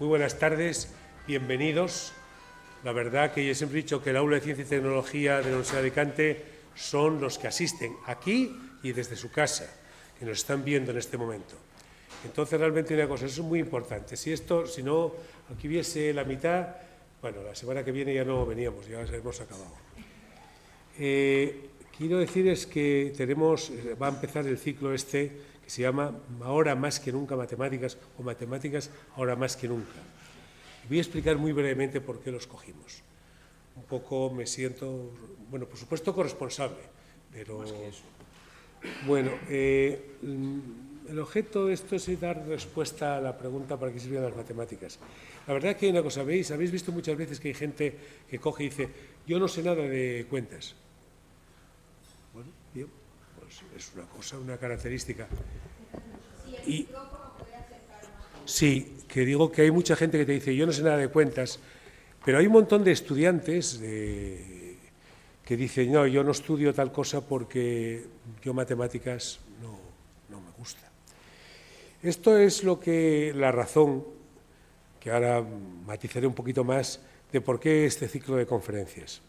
Muy buenas tardes, bienvenidos. La verdad que yo siempre he dicho que el aula de Ciencia y Tecnología de la Universidad de Alicante son los que asisten aquí y desde su casa, que nos están viendo en este momento. Entonces, realmente una cosa, eso es muy importante. Si no, aquí hubiese la mitad, bueno, la semana que viene ya no veníamos, ya hemos acabado. Quiero decirles que va a empezar el ciclo que se llama Ahora más que nunca Matemáticas o Matemáticas ahora más que nunca. Voy a explicar muy brevemente por qué lo escogimos. Un poco me siento, bueno, por supuesto corresponsable, pero más que eso. Bueno, el objeto de esto es dar respuesta a la pregunta para qué sirven las matemáticas. La verdad que hay una cosa, habéis visto muchas veces que hay gente que coge y dice, yo no sé nada de cuentas. Bueno, bien, pues es una cosa, una característica. Sí, que digo que hay mucha gente que te dice, yo no sé nada de cuentas, pero hay un montón de estudiantes que dicen, no, yo no estudio tal cosa porque yo matemáticas no me gusta. Esto es la razón, que ahora matizaré un poquito más, de por qué este ciclo de conferencias.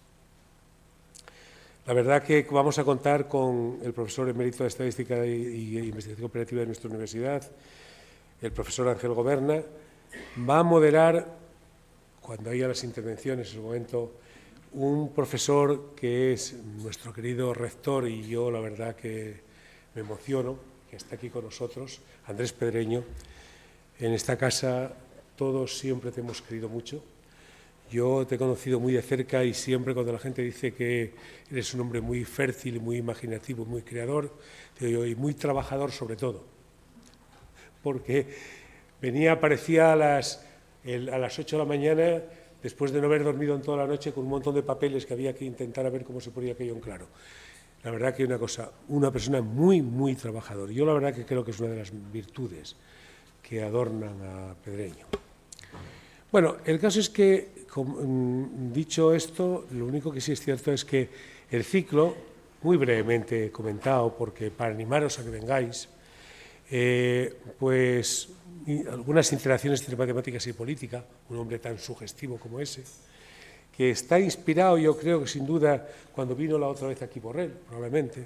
La verdad que vamos a contar con el profesor emérito de Estadística y Investigación Operativa de nuestra universidad, el profesor Ángel Goberna. Va a moderar, cuando haya las intervenciones, en el momento, un profesor que es nuestro querido rector, y yo la verdad que me emociono, que está aquí con nosotros, Andrés Pedreño. En esta casa todos siempre te hemos querido mucho. Yo te he conocido muy de cerca y siempre cuando la gente dice que eres un hombre muy fértil, muy imaginativo, muy creador, y muy trabajador sobre todo. Porque aparecía a las 8 de la mañana, después de no haber dormido en toda la noche, con un montón de papeles que había que intentar a ver cómo se ponía aquello en claro. La verdad que una persona muy, muy trabajadora. Yo la verdad que creo que es una de las virtudes que adornan a Pedreño. Bueno, el caso es que, dicho esto, lo único que sí es cierto es que el ciclo, muy brevemente comentado, porque para animaros a que vengáis, pues algunas interacciones entre matemáticas y política, un hombre tan sugestivo como ese, que está inspirado, yo creo que sin duda, cuando vino la otra vez aquí Borrell, probablemente.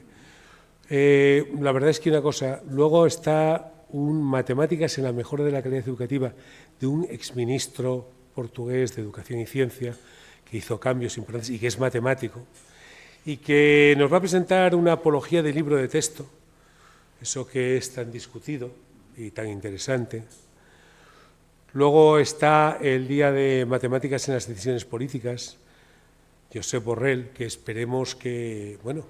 La verdad es que una cosa, luego está un matemáticas en la mejora de la calidad educativa de un exministro portugués de Educación y Ciencia, que hizo cambios importantes y que es matemático, y que nos va a presentar una apología del libro de texto, eso que es tan discutido y tan interesante. Luego está el Día de Matemáticas en las Decisiones Políticas, Josep Borrell, que esperemos que, bueno,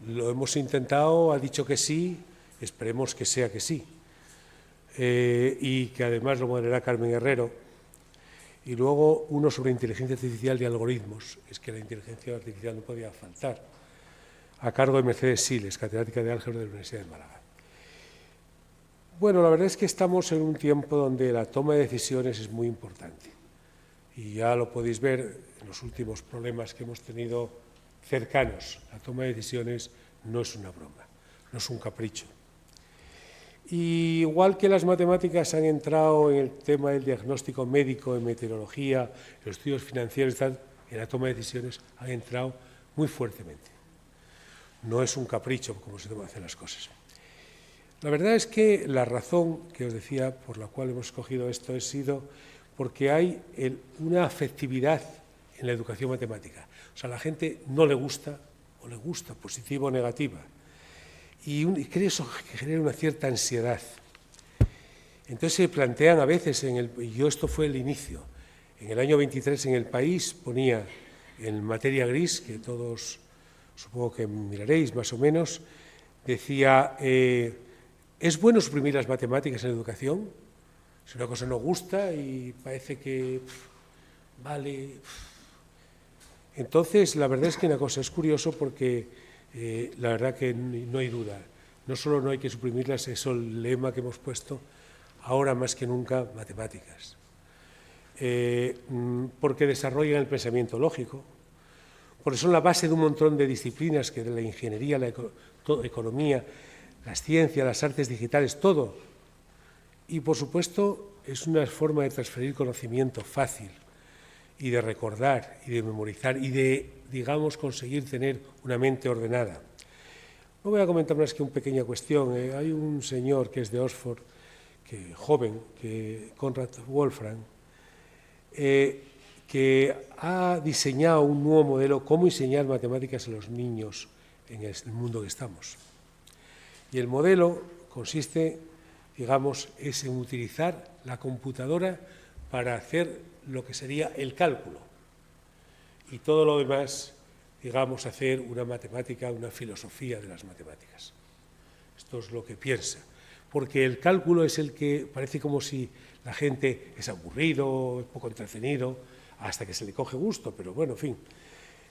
lo hemos intentado, ha dicho que sí, esperemos que sea que sí. Y que además lo moderará Carmen Herrero. Y luego uno sobre inteligencia artificial y algoritmos, es que la inteligencia artificial no podía faltar, a cargo de Mercedes Siles, catedrática de Álgebra de la Universidad de Málaga. Bueno, la verdad es que estamos en un tiempo donde la toma de decisiones es muy importante. Y ya lo podéis ver en los últimos problemas que hemos tenido cercanos. La toma de decisiones no es una broma, no es un capricho. Y igual que las matemáticas han entrado en el tema del diagnóstico médico, en meteorología, en los estudios financieros, en la toma de decisiones, han entrado muy fuertemente. No es un capricho como se hacen las cosas. La verdad es que la razón que os decía por la cual hemos escogido esto ha sido porque hay una afectividad en la educación matemática. O sea, a la gente no le gusta, o le gusta, positiva o negativa. Y creo eso que genera una cierta ansiedad. Entonces se plantean a veces, esto fue el inicio, en el año 23 en El País ponía en materia gris, que todos supongo que miraréis más o menos, decía, ¿es bueno suprimir las matemáticas en la educación? Si una cosa no gusta y parece que vale. Entonces, la verdad es que una cosa es curioso porque la verdad que no hay duda. No solo no hay que suprimirlas, es el lema que hemos puesto, ahora más que nunca, matemáticas. Porque desarrollan el pensamiento lógico, porque son la base de un montón de disciplinas, que de la ingeniería, la economía, las ciencias, las artes digitales, todo. Y, por supuesto, es una forma de transferir conocimiento fácil y de recordar y de memorizar y de, digamos, conseguir tener una mente ordenada. No voy a comentar más que una pequeña cuestión. Hay un señor que es de Oxford, joven, Konrad Wolfram, que ha diseñado un nuevo modelo, cómo enseñar matemáticas a los niños en el mundo que estamos. Y el modelo consiste, digamos, es en utilizar la computadora para hacer lo que sería el cálculo. Y todo lo demás, digamos, hacer una matemática, una filosofía de las matemáticas. Esto es lo que piensa. Porque el cálculo es el que parece como si la gente es aburrido, poco entretenido, hasta que se le coge gusto, pero bueno, en fin.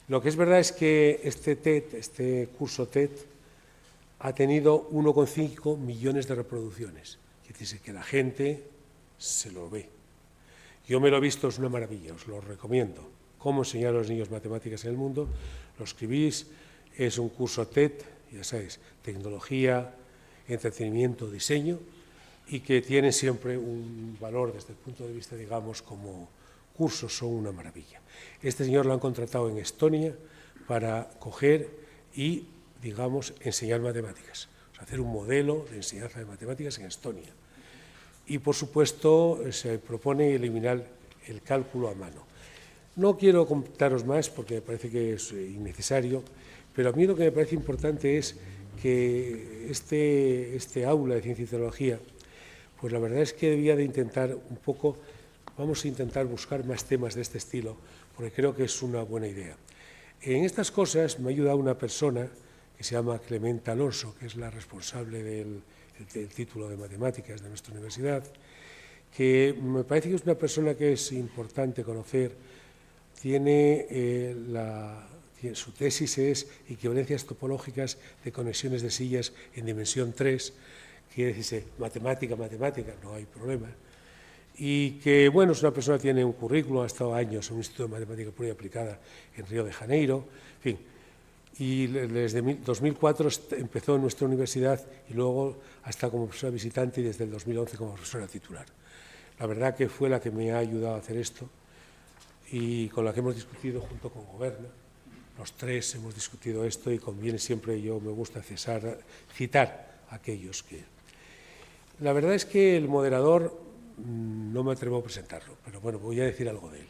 Lo que es verdad es que este curso TED, ha tenido 1,5 millones de reproducciones. Quiere decir que la gente se lo ve. Yo me lo he visto, es una maravilla, os lo recomiendo. Cómo enseñar a los niños matemáticas en el mundo. Lo escribís, es un curso TED, ya sabéis, tecnología, entretenimiento, diseño, y que tiene siempre un valor desde el punto de vista, digamos, como cursos, son una maravilla. Este señor lo han contratado en Estonia para coger y, digamos, enseñar matemáticas, o sea, hacer un modelo de enseñanza de matemáticas en Estonia. Y, por supuesto, se propone eliminar el cálculo a mano. No quiero contaros más porque me parece que es innecesario, pero a mí lo que me parece importante es que este aula de ciencia y tecnología, pues la verdad es que debía de intentar un poco, vamos a intentar buscar más temas de este estilo, porque creo que es una buena idea. En estas cosas me ha ayudado una persona que se llama Clemente Alonso, que es la responsable del título de matemáticas de nuestra universidad, que me parece que es una persona que es importante conocer. Su tesis es equivalencias topológicas de conexiones de sillas en dimensión 3, quiere decirse matemática, no hay problema. Y que, bueno, es una persona que tiene un currículo, ha estado años en un instituto de matemática pura y aplicada en Río de Janeiro, en fin. Y desde 2004 empezó en nuestra universidad y luego ha estado como profesora visitante y desde el 2011 como profesora titular. La verdad que fue la que me ha ayudado a hacer esto y con la que hemos discutido junto con Goberna. Los tres hemos discutido esto y conviene siempre, me gusta citar a aquellos que... La verdad es que el moderador, no me atrevo a presentarlo, pero bueno, voy a decir algo de él.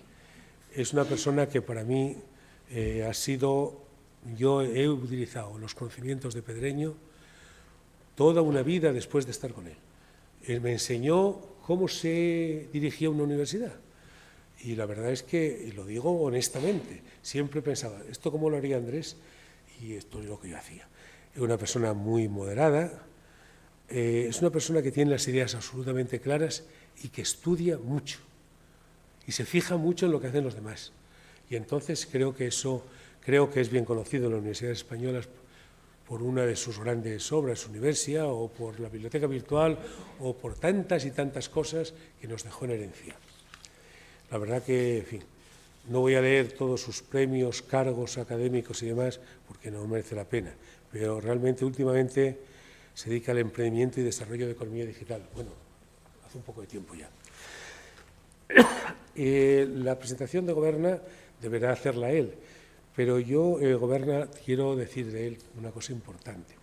Es una persona que para mí ha sido... Yo he utilizado los conocimientos de Pedreño toda una vida después de estar con él. Él me enseñó cómo se dirigía una universidad. Y la verdad es que, y lo digo honestamente, siempre pensaba, ¿esto cómo lo haría Andrés? Y esto es lo que yo hacía. Es una persona muy moderada, es una persona que tiene las ideas absolutamente claras y que estudia mucho. Y se fija mucho en lo que hacen los demás. Y entonces creo que es bien conocido en las universidades españolas por una de sus grandes obras, Universia, o por la biblioteca virtual, o por tantas y tantas cosas que nos dejó en herencia. La verdad que, en fin, no voy a leer todos sus premios, cargos académicos y demás, porque no merece la pena, pero realmente últimamente se dedica al emprendimiento y desarrollo de economía digital. Bueno, hace un poco de tiempo ya. La presentación de Goberna deberá hacerla él, pero yo, Goberna, quiero decir de él una cosa importante.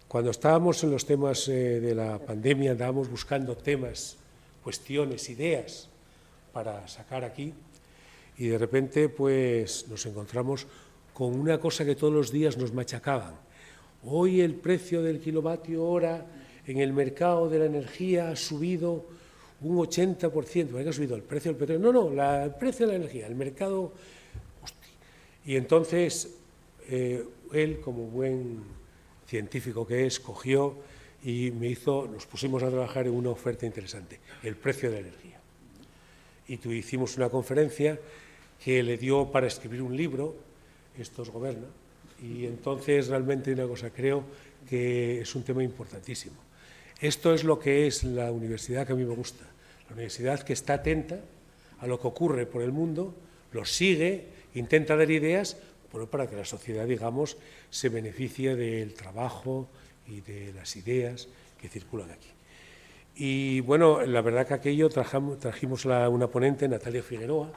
Cuando estábamos en los temas de la pandemia, andábamos buscando temas, cuestiones, ideas para sacar aquí y de repente pues nos encontramos con una cosa que todos los días nos machacaban. Hoy el precio del kilovatio hora en el mercado de la energía ha subido un 80%, ¿por qué ha subido el precio del petróleo? No, el precio de la energía, el mercado... Hostia. Y entonces él, como buen científico que es, cogió y nos pusimos a trabajar en una oferta interesante, el precio de la energía. Y hicimos una conferencia que le dio para escribir un libro, esto es Goberna, y entonces realmente una cosa, creo que es un tema importantísimo. Esto es lo que es la universidad que a mí me gusta, la universidad que está atenta a lo que ocurre por el mundo, lo sigue, intenta dar ideas, para que la sociedad, digamos, se beneficie del trabajo y de las ideas que circulan aquí. Y bueno, la verdad que aquello trajimos una ponente, Natalia Figueroa,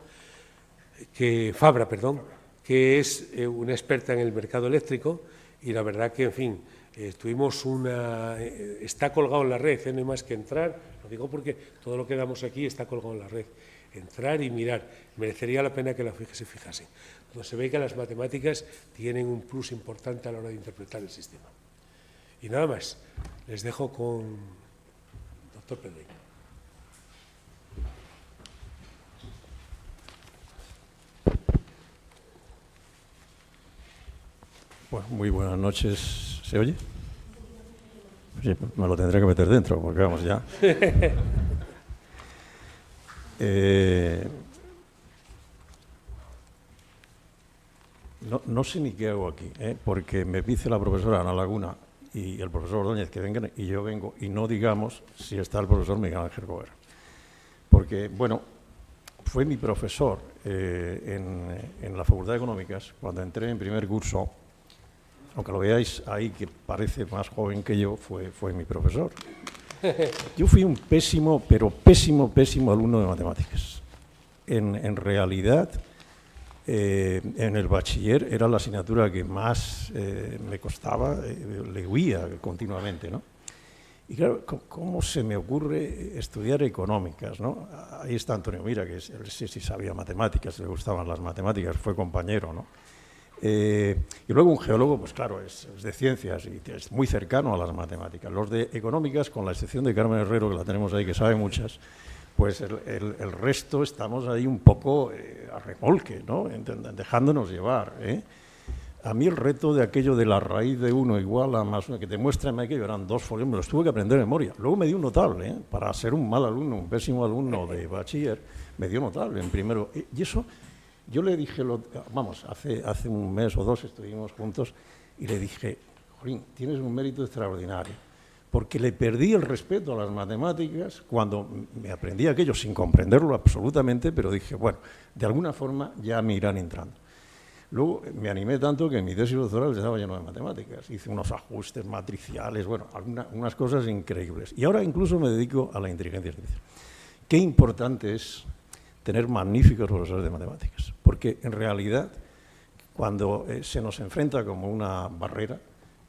Fabra, perdón, que es una experta en el mercado eléctrico, y la verdad que, en fin, está colgado en la red, no hay más que entrar, lo digo porque todo lo que damos aquí está colgado en la red, entrar y mirar, merecería la pena que se fijasen. Donde se ve que las matemáticas tienen un plus importante a la hora de interpretar el sistema. Y nada más, les dejo con el doctor Pedreño. Bueno, muy buenas noches. ¿Se oye? Sí, me lo tendré que meter dentro, porque vamos ya. No sé ni qué hago aquí, porque me dice la profesora Ana Laguna y el profesor Ordóñez que vengan, y yo vengo, y no digamos si está el profesor Miguel Ángel Gover. Porque, bueno, fue mi profesor en la Facultad de Económicas cuando entré en primer curso. Aunque lo veáis ahí, que parece más joven que yo, fue mi profesor. Yo fui un pésimo alumno de matemáticas. En realidad, en el bachiller era la asignatura que más me costaba, le huía continuamente, ¿no? Y claro, ¿cómo se me ocurre estudiar económicas, ¿no? Ahí está Antonio Mira, que él sí sabía matemáticas, le gustaban las matemáticas, fue compañero, ¿no? Y luego un geólogo, pues claro, es de ciencias y es muy cercano a las matemáticas. Los de económicas, con la excepción de Carmen Herrero, que la tenemos ahí, que sabe muchas, pues el resto estamos ahí un poco a remolque, ¿no? Dejándonos llevar, ¿eh? A mí el reto de aquello de la raíz de 1 igual a más 1, que te muestran aquello, eran 2 folios, me los tuve que aprender de memoria. Luego me dio un notable, ¿eh? Para ser un mal alumno, un pésimo alumno de bachiller, me dio notable en primero. Y eso, yo le dije, hace un mes o 2 estuvimos juntos y le dije, Jolín, tienes un mérito extraordinario, porque le perdí el respeto a las matemáticas cuando me aprendí aquello sin comprenderlo absolutamente, pero dije, bueno, de alguna forma ya me irán entrando. Luego me animé tanto que en mi tesis doctoral estaba lleno de matemáticas. Hice unos ajustes matriciales, bueno, unas cosas increíbles. Y ahora incluso me dedico a la inteligencia artificial. Qué importante es tener magníficos profesores de matemáticas, porque en realidad cuando se nos enfrenta como una barrera,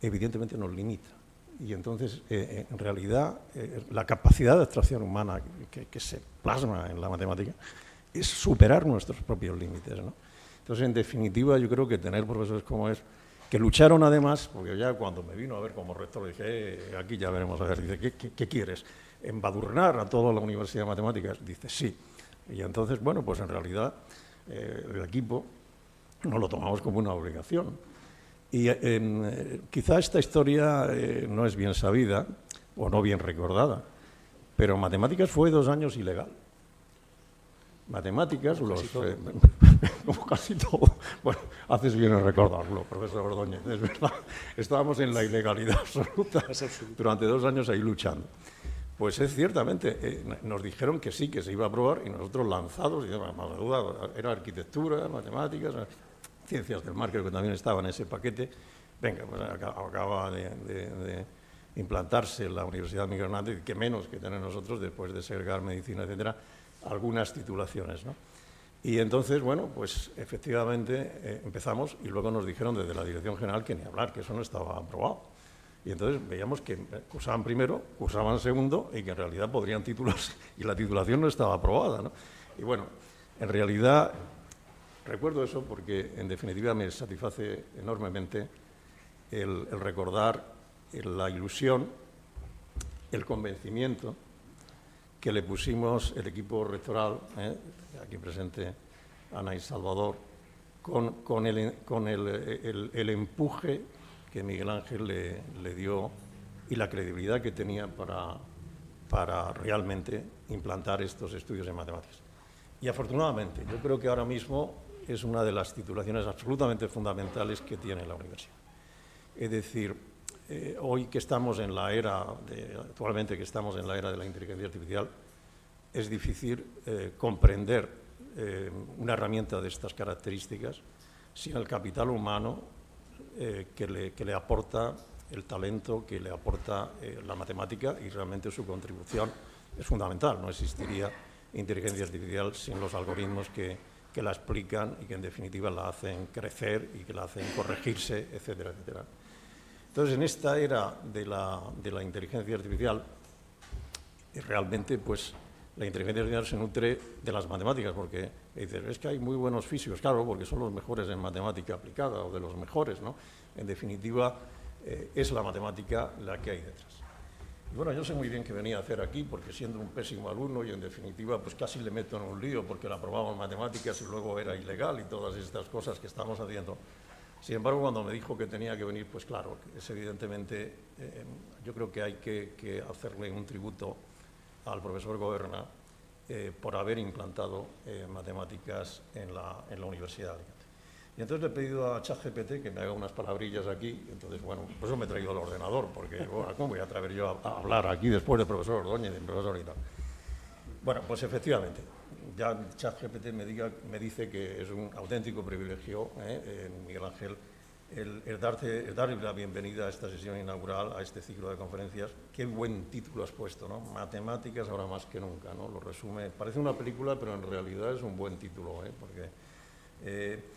evidentemente nos limita. Y entonces, en realidad, la capacidad de abstracción humana que se plasma en la matemática es superar nuestros propios límites, ¿no? Entonces, en definitiva, yo creo que tener profesores como es, que lucharon además, porque ya cuando me vino a ver como rector, le dije, aquí ya veremos a ver, dice, ¿qué quieres? ¿Embadurnar a toda la Universidad de Matemáticas? Dice, sí. Y entonces, bueno, pues en realidad, el equipo nos lo tomamos como una obligación. Y quizá esta historia no es bien sabida, o no bien recordada, pero matemáticas fue 2 años ilegal. Matemáticas, como casi todo. Bueno, haces bien en recordarlo, profesor Ordóñez, es verdad. Estábamos en la ilegalidad absoluta durante 2 años ahí luchando. Pues es ciertamente, nos dijeron que sí, que se iba a aprobar, y nosotros lanzados, y más duda, era arquitectura, matemáticas, ciencias del mar, creo que también estaba en ese paquete. Venga, pues acaba de implantarse la Universidad Miguel Hernández, que menos que tener nosotros, después de segregar medicina, etcétera, algunas titulaciones, ¿no? Y entonces, bueno, pues efectivamente empezamos, y luego nos dijeron desde la Dirección General que ni hablar, que eso no estaba aprobado. Y entonces veíamos que cursaban primero, cursaban segundo, y que en realidad podrían titularse, y la titulación no estaba aprobada, ¿no? Y bueno, en realidad recuerdo eso porque en definitiva me satisface enormemente el recordar la ilusión, el convencimiento que le pusimos el equipo rectoral, aquí presente Ana y Salvador, con el empuje que Miguel Ángel le dio y la credibilidad que tenía para realmente implantar estos estudios en matemáticas. Y afortunadamente, yo creo que ahora mismo es una de las titulaciones absolutamente fundamentales que tiene la universidad. Es decir, hoy que estamos en la era, actualmente que estamos en la era de la inteligencia artificial, es difícil comprender una herramienta de estas características sin el capital humano que le aporta el talento que le aporta la matemática, y realmente su contribución es fundamental. No existiría inteligencia artificial sin los algoritmos que la explican y que en definitiva la hacen crecer y que la hacen corregirse, etcétera, etcétera. Entonces, en esta era de la inteligencia artificial, realmente pues la inteligencia artificial se nutre de las matemáticas, porque dices, es que hay muy buenos físicos, claro, porque son los mejores en matemática aplicada, o de los mejores, ¿no? En definitiva, es la matemática la que hay detrás. Y bueno, yo sé muy bien que venía a hacer aquí, porque siendo un pésimo alumno y en definitiva pues casi le meto en un lío porque la aprobaba en matemáticas y luego era ilegal y todas estas cosas que estamos haciendo. Sin embargo, cuando me dijo que tenía que venir, pues claro, es evidentemente, yo creo que hay que hacerle un tributo al profesor Goberna por haber implantado matemáticas en la Universidad de Alicante. Y entonces le he pedido a ChatGPT que me haga unas palabrillas aquí, entonces, bueno, por eso me he traído el ordenador, porque, bueno, ¿cómo voy a atrever yo a hablar aquí después del profesor Ordóñez, del profesor y tal? Bueno, pues efectivamente, ya ChatGPT me dice que es un auténtico privilegio, Miguel Ángel, el darle la bienvenida a esta sesión inaugural, a este ciclo de conferencias. Qué buen título has puesto, ¿no? Matemáticas ahora más que nunca, ¿no? Lo resume, parece una película, pero en realidad es un buen título, porque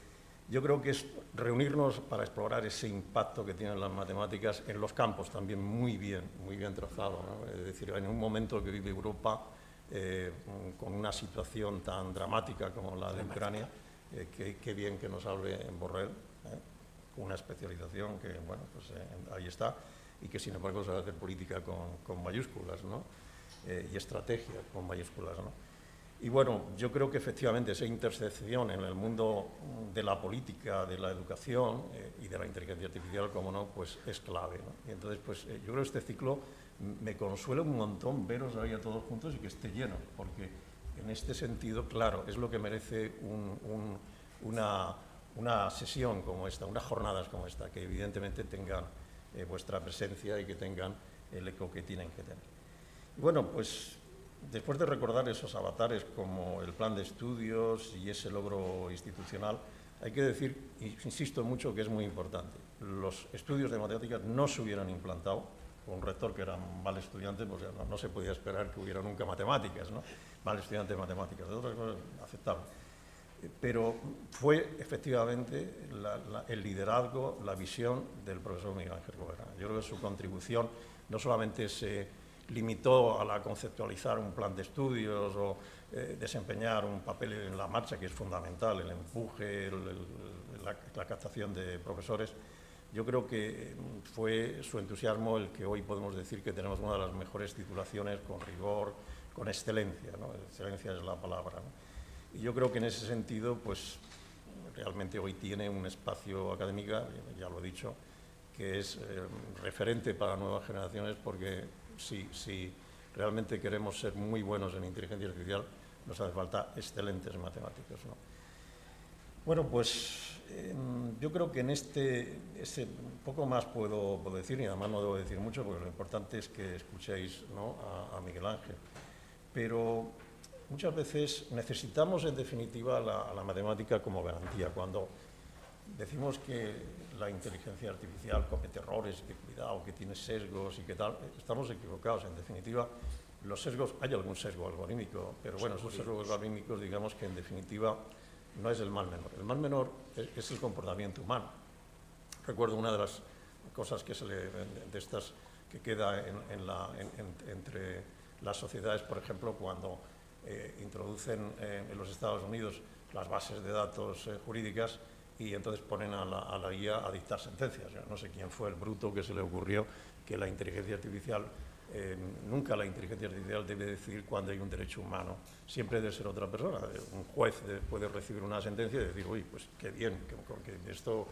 yo creo que es reunirnos para explorar ese impacto que tienen las matemáticas en los campos, también muy bien trazado, ¿no? Es decir, en un momento que vive Europa con una situación tan dramática como la de Ucrania, qué bien que nos hable en Borrell, con una especialización que, bueno, pues ahí está, y que sin embargo se va a hacer política con mayúsculas, ¿no? Y estrategia con mayúsculas, ¿no? Y bueno, yo creo que efectivamente esa intersección en el mundo de la política, de la educación y de la inteligencia artificial, como no, pues es clave, ¿no? Y entonces, pues yo creo que este ciclo me consuela un montón veros ahí a todos juntos y que esté lleno, porque en este sentido, claro, es lo que merece una sesión como esta, unas jornadas como esta, que evidentemente tengan vuestra presencia y que tengan el eco que tienen que tener. Y bueno, pues después de recordar esos avatares como el plan de estudios y ese logro institucional, hay que decir, y insisto mucho, que es muy importante, los estudios de matemáticas no se hubieran implantado con un rector que era un mal estudiante, pues no se podía esperar que hubiera nunca matemáticas, ¿no? Mal estudiante de matemáticas, de otras cosas aceptables. Pero fue efectivamente el liderazgo, la visión del profesor Miguel Ángel Goberna. Yo creo que su contribución no solamente se limitó a la conceptualizar un plan de estudios o desempeñar un papel en la marcha, que es fundamental, el empuje, la captación de profesores. Yo creo que fue su entusiasmo el que hoy podemos decir que tenemos una de las mejores titulaciones con rigor, con excelencia, ¿no? Excelencia es la palabra, ¿no? Y yo creo que en ese sentido, pues realmente hoy tiene un espacio académico, ya lo he dicho, que es referente para nuevas generaciones, porque si realmente queremos ser muy buenos en inteligencia artificial, nos hace falta excelentes matemáticos, ¿no? Bueno, pues yo creo que en poco más puedo decir, y además no debo decir mucho, porque lo importante es que escuchéis, ¿no?, a Miguel Ángel. Pero muchas veces necesitamos, en definitiva, la matemática como garantía. Cuando decimos que la inteligencia artificial comete errores, que cuidado, que tiene sesgos y que tal, estamos equivocados. En definitiva, los sesgos, hay algún sesgo algorítmico, pero bueno, esos sesgos algorítmicos, digamos que en definitiva no es el mal menor. El mal menor es el comportamiento humano. Recuerdo una de las cosas que de estas que queda entre las sociedades, por ejemplo, cuando introducen en los Estados Unidos las bases de datos jurídicas y entonces ponen a la IA a dictar sentencias. Yo no sé quién fue el bruto que se le ocurrió que la inteligencia artificial, nunca la inteligencia artificial debe decidir cuándo hay un derecho humano, siempre debe ser otra persona. Un juez puede recibir una sentencia y decir, uy, pues qué bien, que esto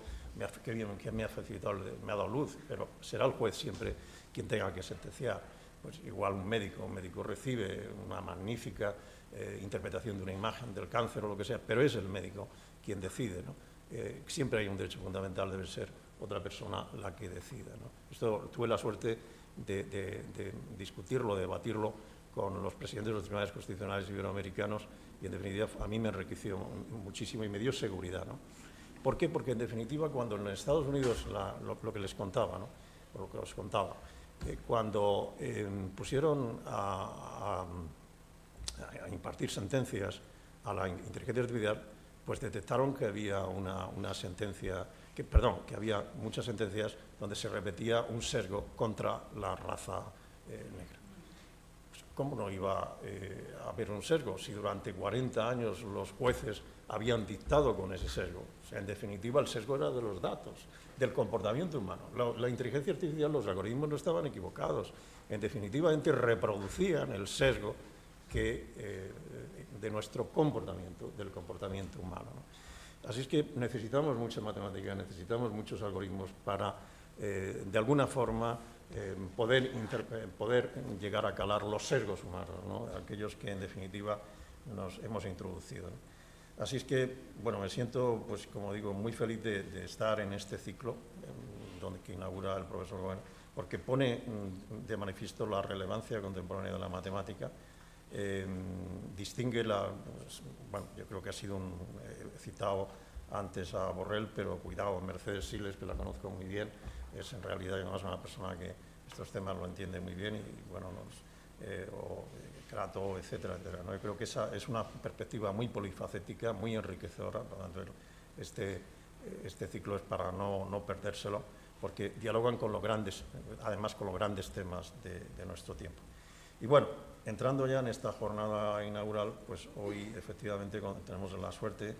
qué bien que me ha facilitado, me ha dado luz, pero será el juez siempre quien tenga que sentenciar. Pues igual un médico recibe una magnífica interpretación de una imagen del cáncer o lo que sea, pero es el médico quien decide, ¿no? Siempre hay un derecho fundamental, debe ser otra persona la que decida, ¿no? Esto tuve la suerte de discutirlo, de debatirlo con los presidentes de los tribunales constitucionales iberoamericanos y en definitiva a mí me enriqueció muchísimo y me dio seguridad, ¿no? ¿Por qué? Porque en definitiva cuando en Estados Unidos, lo que les contaba, ¿no?, por lo que os contaba. Cuando pusieron a impartir sentencias a la inteligencia artificial, pues detectaron que había una sentencia, que había muchas sentencias donde se repetía un sesgo contra la raza negra. Pues, ¿cómo no iba a haber un sesgo si durante 40 años los jueces habían dictado con ese sesgo? O sea, en definitiva, el sesgo era de los datos, del comportamiento humano. La inteligencia artificial, los algoritmos no estaban equivocados. En definitiva, reproducían el sesgo de nuestro comportamiento, del comportamiento humano, ¿no? Así es que necesitamos mucha matemática, necesitamos muchos algoritmos para, de alguna forma, poder llegar a calar los sesgos humanos, ¿no? Aquellos que, en definitiva, nos hemos introducido, ¿no? Así es que, bueno, me siento, pues, como digo, muy feliz de estar en este ciclo que inaugura el profesor Goen, porque pone de manifiesto la relevancia contemporánea de la matemática. Distingue bueno, yo creo que ha sido he citado antes a Borrell, pero cuidado, Mercedes Siles, que la conozco muy bien, es en realidad además una persona que estos temas lo entiende muy bien, y bueno, Crato, etcétera, etcétera, ¿no? Yo creo que esa es una perspectiva muy polifacética, muy enriquecedora. Por lo tanto, este ciclo es para no perdérselo, porque dialogan con además con los grandes temas de nuestro tiempo. Y bueno, entrando ya en esta jornada inaugural, pues hoy efectivamente tenemos la suerte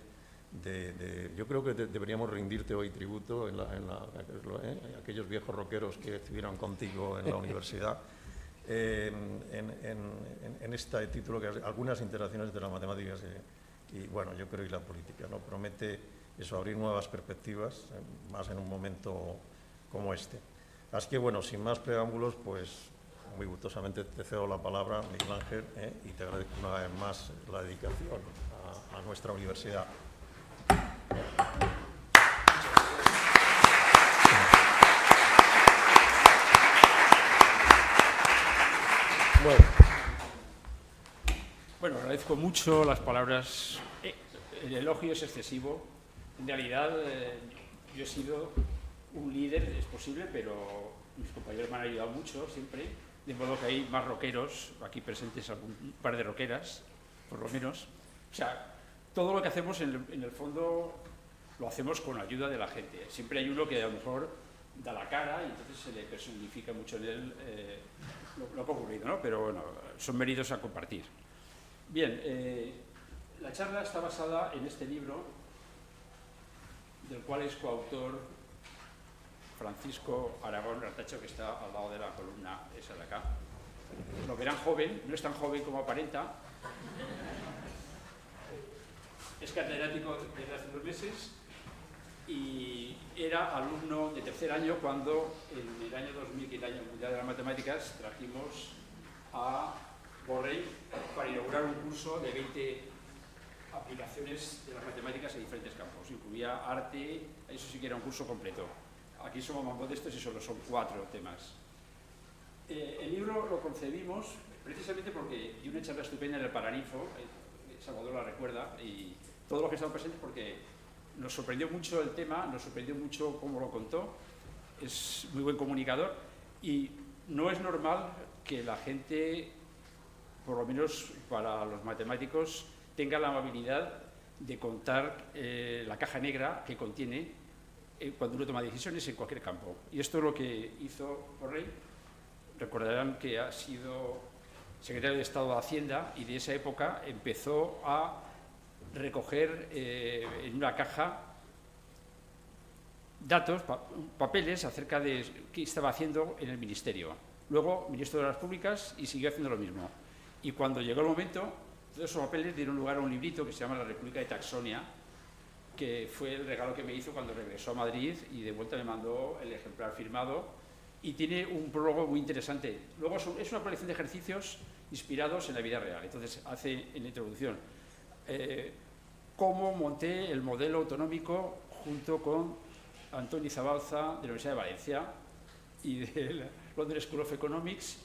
yo creo que deberíamos rendirte hoy tributo a aquellos viejos rockeros que estuvieron contigo en la universidad, en este título, que es algunas interacciones entre las matemáticas y bueno, yo creo, y la política, ¿no? Promete eso, abrir nuevas perspectivas, más en un momento como este. Así que bueno, sin más preámbulos, pues muy gustosamente te cedo la palabra, Miguel Ángel, y te agradezco una vez más la dedicación a nuestra universidad. Bueno, agradezco mucho las palabras. El elogio es excesivo. En realidad, yo he sido un líder, es posible, pero mis compañeros me han ayudado mucho siempre, de modo que hay más rockeros, aquí presentes un par de rockeras, por lo menos. O sea, todo lo que hacemos en el fondo lo hacemos con ayuda de la gente. Siempre hay uno que a lo mejor da la cara y entonces se le personifica mucho en él lo que ha ocurrido, ¿no? Pero bueno, son méritos a compartir. Bien, la charla está basada en este libro, del cual es coautor Francisco Aragón Artacho, que está al lado de la columna esa de acá. Lo verán joven, no es tan joven como aparenta. Es catedrático desde hace 2 meses y era alumno de 3er año cuando, en el año 2000, que es el año mundial de las matemáticas, trajimos a Borrell para inaugurar un curso de 20 aplicaciones de las matemáticas en diferentes campos. Incluía arte, eso sí que era un curso completo. Aquí somos más modestos y solo son 4 temas. El libro lo concebimos precisamente porque di una charla estupenda en el Paraninfo, Salvador la recuerda, y todos los que estaban presentes, porque nos sorprendió mucho el tema, nos sorprendió mucho cómo lo contó, es muy buen comunicador y no es normal que la gente, por lo menos para los matemáticos, tenga la amabilidad de contar la caja negra que contiene cuando uno toma decisiones en cualquier campo. Y esto es lo que hizo Borrell. Recordarán que ha sido secretario de Estado de Hacienda y de esa época empezó a recoger en una caja datos, papeles acerca de qué estaba haciendo en el ministerio. Luego, ministro de las Públicas, y siguió haciendo lo mismo. Y cuando llegó el momento, todos esos papeles dieron lugar a un librito que se llama La República de Taxonia, que fue el regalo que me hizo cuando regresó a Madrid y de vuelta me mandó el ejemplar firmado y tiene un prólogo muy interesante. Luego es una colección de ejercicios inspirados en la vida real. Entonces hace en la introducción cómo monté el modelo autonómico junto con Antoni Zabalza de la Universidad de Valencia y de la London School of Economics,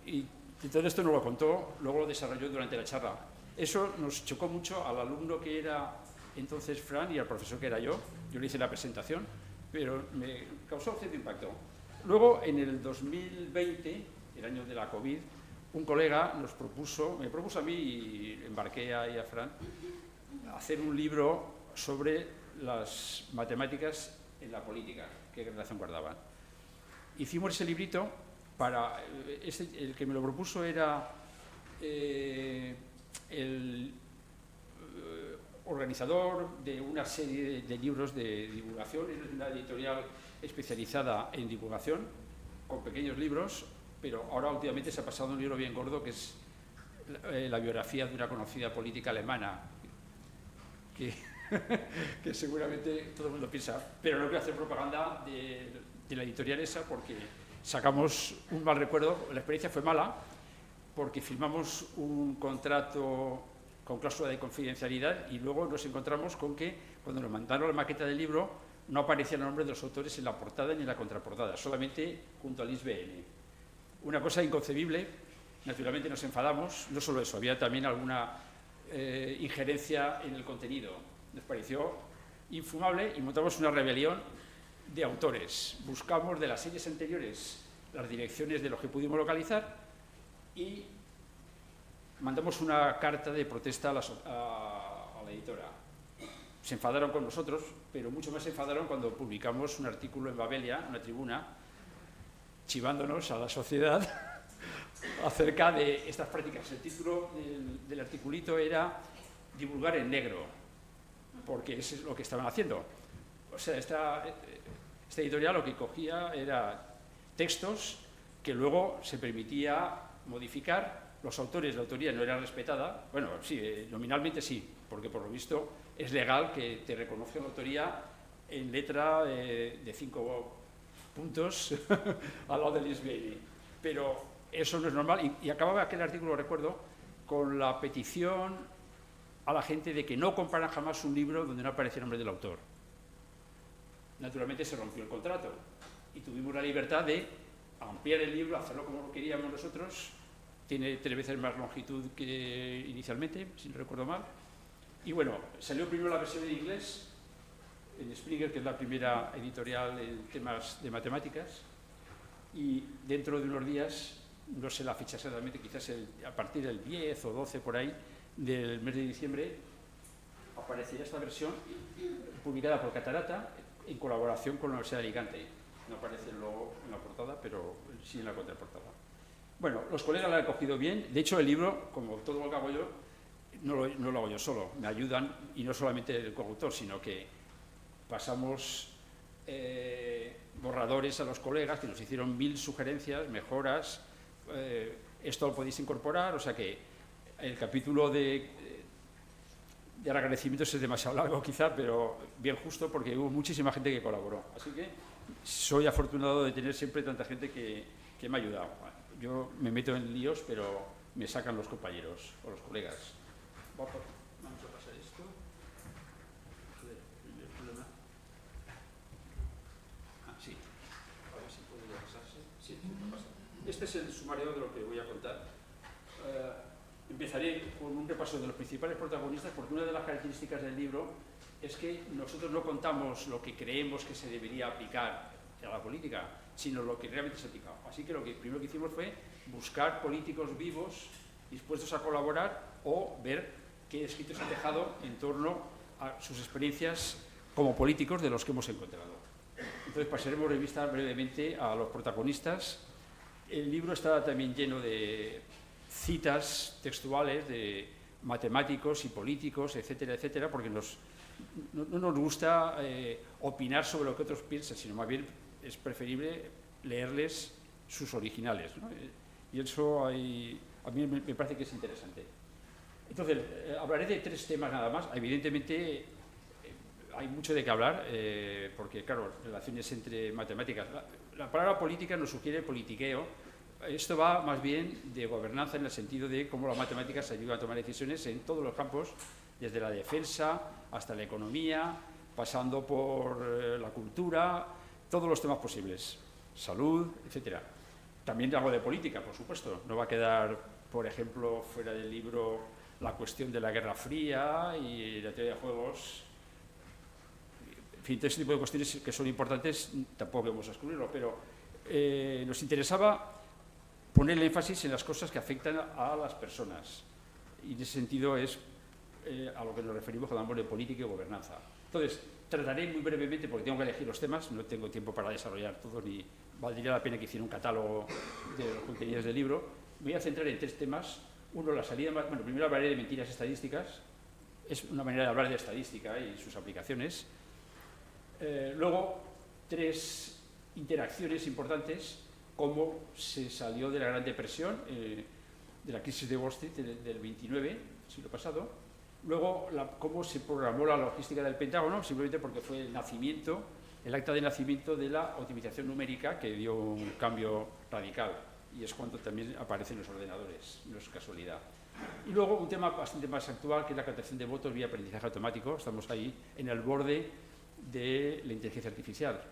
y todo esto nos lo contó, luego lo desarrolló durante la charla. Eso nos chocó mucho al alumno que era entonces Fran y al profesor que era yo. Yo le hice la presentación, pero me causó cierto impacto. Luego, en el 2020, el año de la COVID, un colega me propuso a mí, y embarqué ahí a Fran, hacer un libro sobre las matemáticas en la política, qué relación guardaban. Hicimos ese librito el que me lo propuso era el organizador de una serie de libros de divulgación, es una editorial especializada en divulgación, con pequeños libros, pero ahora últimamente se ha pasado un libro bien gordo que es la biografía de una conocida política alemana, que seguramente todo el mundo piensa, pero no voy a hacer propaganda de la editorial esa porque sacamos un mal recuerdo. La experiencia fue mala porque firmamos un contrato con cláusula de confidencialidad y luego nos encontramos con que cuando nos mandaron la maqueta del libro no aparecía el nombre de los autores en la portada ni en la contraportada, solamente junto al ISBN. Una cosa inconcebible, naturalmente nos enfadamos, no solo eso, había también alguna injerencia en el contenido. Nos pareció infumable y montamos una rebelión de autores. Buscamos de las series anteriores las direcciones de los que pudimos localizar y mandamos una carta de protesta a la editora. Se enfadaron con nosotros, pero mucho más se enfadaron cuando publicamos un artículo en Babelia, una tribuna, chivándonos a la sociedad acerca de estas prácticas. El título del articulito era divulgar en negro, porque eso es lo que estaban haciendo. O sea, esta editorial lo que cogía era textos que luego se permitía modificar. Los autores, la autoría no era respetada. Bueno, sí, nominalmente sí, porque por lo visto es legal que te reconozcan la autoría en letra de 5 puntos al lado del ISBN. Pero eso no es normal. Y acababa aquel artículo, recuerdo, con la petición a la gente de que no compraran jamás un libro donde no aparecía el nombre del autor. Naturalmente se rompió el contrato y tuvimos la libertad de ampliar el libro, hacerlo como lo queríamos nosotros. Tiene 3 veces más longitud que inicialmente, si no recuerdo mal. Y bueno, salió primero la versión en inglés, en Springer, que es la primera editorial en temas de matemáticas, y dentro de unos días, no sé la fecha exactamente, quizás a partir del 10 o 12 por ahí, del mes de diciembre, aparecerá esta versión publicada por Catarata en colaboración con la Universidad de Alicante. No aparece luego en la portada, pero sí en la contraportada. Bueno, los colegas la han cogido bien. De hecho, el libro, como todo lo que hago yo, no lo hago yo solo. Me ayudan, y no solamente el coautor, sino que pasamos borradores a los colegas que nos hicieron 1000 sugerencias, mejoras. Esto lo podéis incorporar, o sea que el capítulo de agradecimientos es demasiado largo quizá, pero bien justo porque hubo muchísima gente que colaboró. Así que soy afortunado de tener siempre tanta gente que me ha ayudado. Yo me meto en líos, pero me sacan los compañeros o los colegas. Vamos a pasar esto. Joder, el problema. Sí. A ver si puede pasarse. Sí, pasa. Este es el sumario de lo que voy a contar. Empezaré con un repaso de los principales protagonistas, porque una de las características del libro es que nosotros no contamos lo que creemos que se debería aplicar a la política, sino lo que realmente se ha aplicado. Así que lo que primero que hicimos fue buscar políticos vivos dispuestos a colaborar o ver qué escritos han dejado en torno a sus experiencias como políticos de los que hemos encontrado. Entonces pasaremos revista brevemente a los protagonistas. El libro está también lleno de citas textuales de matemáticos y políticos, etcétera, etcétera, porque no nos gusta opinar sobre lo que otros piensan, sino más bien es preferible leerles sus originales, ¿no? Y eso a mí me parece que es interesante. Entonces, hablaré de 3 temas nada más. Evidentemente, hay mucho de qué hablar, porque, claro, relaciones entre matemáticas. La palabra política nos sugiere politiqueo. Esto va más bien de gobernanza en el sentido de cómo las matemáticas ayudan a tomar decisiones en todos los campos, desde la defensa hasta la economía, pasando por la cultura, todos los temas posibles, salud, etcétera. También algo de política, por supuesto. No va a quedar, por ejemplo, fuera del libro la cuestión de la Guerra Fría y la teoría de juegos. En fin, todo ese tipo de cuestiones que son importantes tampoco vamos a excluirlo, pero nos interesaba poner el énfasis en las cosas que afectan a las personas. Y en ese sentido es a lo que nos referimos cuando hablamos de política y gobernanza. Entonces, trataré muy brevemente, porque tengo que elegir los temas, no tengo tiempo para desarrollar todo, ni valdría la pena que hiciera un catálogo de los contenidos del libro. Me voy a centrar en 3 temas. Uno, la salida más... Bueno, primero hablaré de mentiras estadísticas. Es una manera de hablar de estadística y sus aplicaciones. Luego, 3 interacciones importantes, cómo se salió de la Gran Depresión, de la crisis de Wall Street del 29, siglo pasado. Luego, cómo se programó la logística del Pentágono, simplemente porque fue el acta de nacimiento de la optimización numérica, que dio un cambio radical, y es cuando también aparecen los ordenadores, no es casualidad. Y luego un tema bastante más actual, que es la captación de votos vía aprendizaje automático. Estamos ahí en el borde de la inteligencia artificial,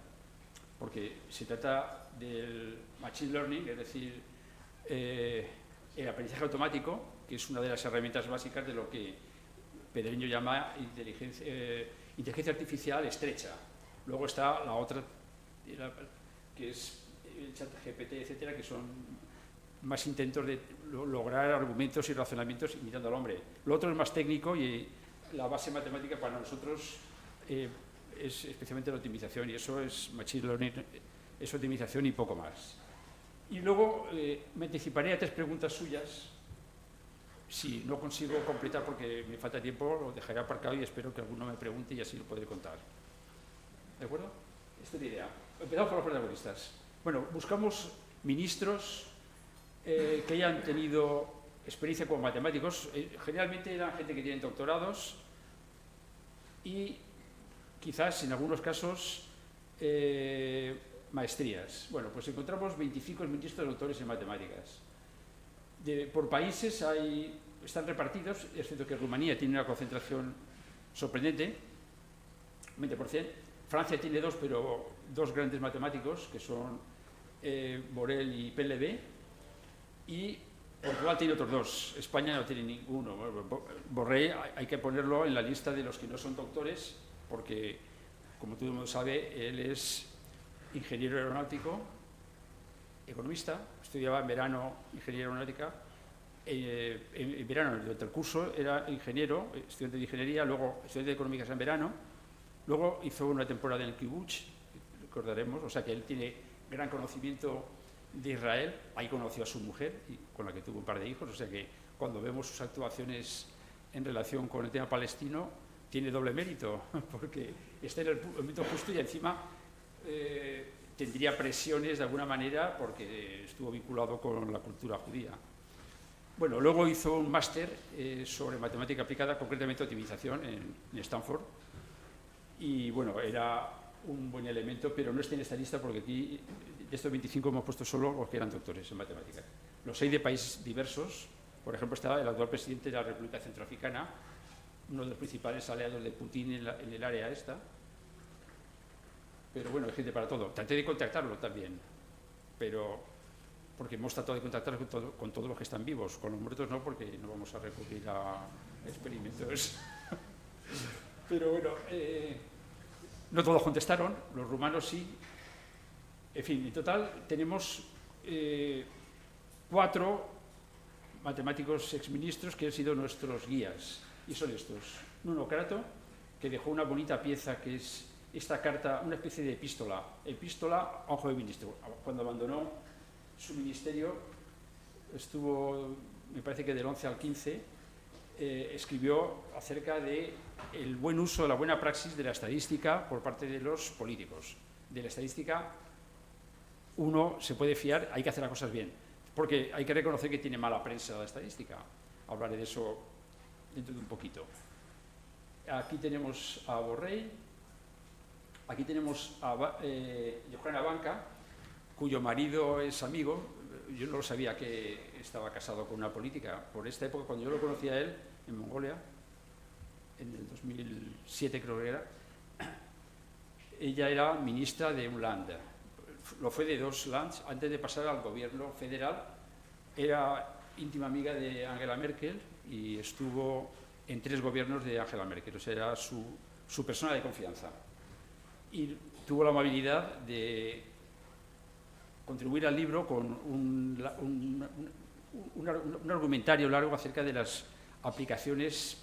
porque se trata del machine learning, es decir, el aprendizaje automático, que es una de las herramientas básicas de lo que Pedreño llama inteligencia artificial estrecha. Luego está la otra, que es el chat GPT, etcétera, que son más intentos de lograr argumentos y razonamientos imitando al hombre. Lo otro es más técnico y la base matemática para nosotros es especialmente la optimización, y eso es machine learning, es optimización y poco más. Y luego me anticiparé a 3 preguntas suyas. Si no consigo completar porque me falta tiempo, lo dejaré aparcado y espero que alguno me pregunte y así lo podré contar. ¿De acuerdo? Esta es la idea. Empezamos por los protagonistas. Bueno, buscamos ministros que hayan tenido experiencia como matemáticos. Generalmente eran gente que tienen doctorados y quizás en algunos casos maestrías. Bueno, pues encontramos 25 ministros doctores en matemáticas. Por países están repartidos, excepto que Rumanía tiene una concentración sorprendente, 20%. Francia tiene 2, pero 2 grandes matemáticos, que son Borel y PLB, y Portugal tiene otros 2, España no tiene ninguno. Borel hay que ponerlo en la lista de los que no son doctores, porque, como todo el mundo sabe, él es ingeniero aeronáutico, economista, estudiaba en verano ingeniería aeronáutica, en verano, durante el curso, era ingeniero, estudiante de ingeniería, luego estudiante de económicas en verano, luego hizo una temporada en el kibbutz, recordaremos, o sea que él tiene gran conocimiento de Israel, ahí conoció a su mujer, con la que tuvo un par de hijos, o sea que cuando vemos sus actuaciones en relación con el tema palestino, tiene doble mérito, porque está en el momento justo y encima tendría presiones de alguna manera porque estuvo vinculado con la cultura judía. Bueno, luego hizo un máster sobre matemática aplicada, concretamente optimización en Stanford, y bueno, era un buen elemento, pero no está en esta lista porque aquí de estos 25 hemos puesto solo los que eran doctores en matemáticas. Los hay de países diversos, por ejemplo está el actual presidente de la República Centroafricana, uno de los principales aliados de Putin en el área esta, pero bueno, hay gente para todo. Traté de contactarlo también, pero porque hemos tratado de contactar con todos los que están vivos, con los muertos no, porque no vamos a recurrir a experimentos. Pero bueno, no todos contestaron, los rumanos sí. En fin, en total tenemos 4 matemáticos exministros que han sido nuestros guías, y son estos. Nuno Crato, que dejó una bonita pieza que es esta carta, una especie de epístola a un joven ministro. Cuando abandonó su ministerio, estuvo, me parece que del 11 al 15, escribió acerca de el buen uso, la buena praxis de la estadística por parte de los políticos. De la estadística uno se puede fiar, hay que hacer las cosas bien, porque hay que reconocer que tiene mala prensa la estadística. Hablaré de eso dentro de un poquito. Aquí tenemos a Borrell, aquí tenemos a Johanna Banca, cuyo marido es amigo. Yo no lo sabía que estaba casado con una política. Por esta época, cuando yo lo conocí a él, en Mongolia, en el 2007 creo que era, ella era ministra de un land. Lo fue de 2 lands antes de pasar al gobierno federal. Era íntima amiga de Angela Merkel y estuvo en 3 gobiernos de Angela Merkel, o sea, era su persona de confianza. Y tuvo la amabilidad de contribuir al libro con un argumentario largo acerca de las aplicaciones,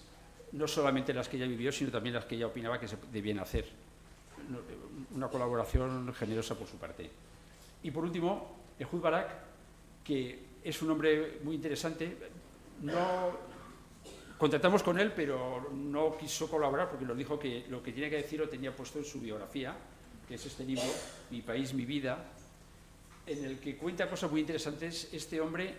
no solamente las que ella vivió, sino también las que ella opinaba que se debían hacer. Una colaboración generosa por su parte. Y por último, Ehud Barak, que es un hombre muy interesante. No contratamos con él, pero no quiso colaborar porque nos dijo que lo que tenía que decir lo tenía puesto en su biografía, que es este libro, Mi país, mi vida, en el que cuenta cosas muy interesantes. Este hombre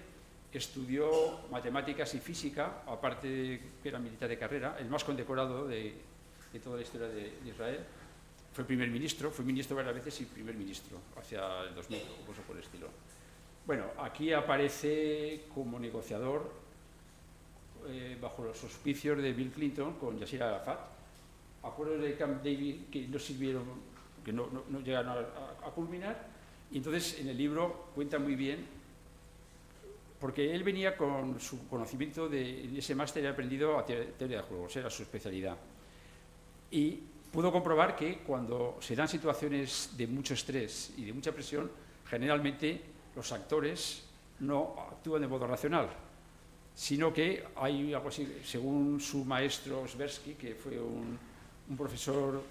estudió matemáticas y física, aparte de que era militar de carrera, el más condecorado de toda la historia de Israel. Fue primer ministro, fue ministro varias veces y primer ministro, hacia el 2000 o cosas por el estilo. Bueno, aquí aparece como negociador bajo los auspicios de Bill Clinton con Yasser Arafat, acuerdos de Camp David que no sirvieron, que no llegaron a culminar, y entonces en el libro cuenta muy bien, porque él venía con su conocimiento en ese máster, había aprendido a teoría de juegos, era su especialidad, y pudo comprobar que cuando se dan situaciones de mucho estrés y de mucha presión, generalmente los actores no actúan de modo racional, sino que hay algo así, según su maestro Sversky, que fue un profesor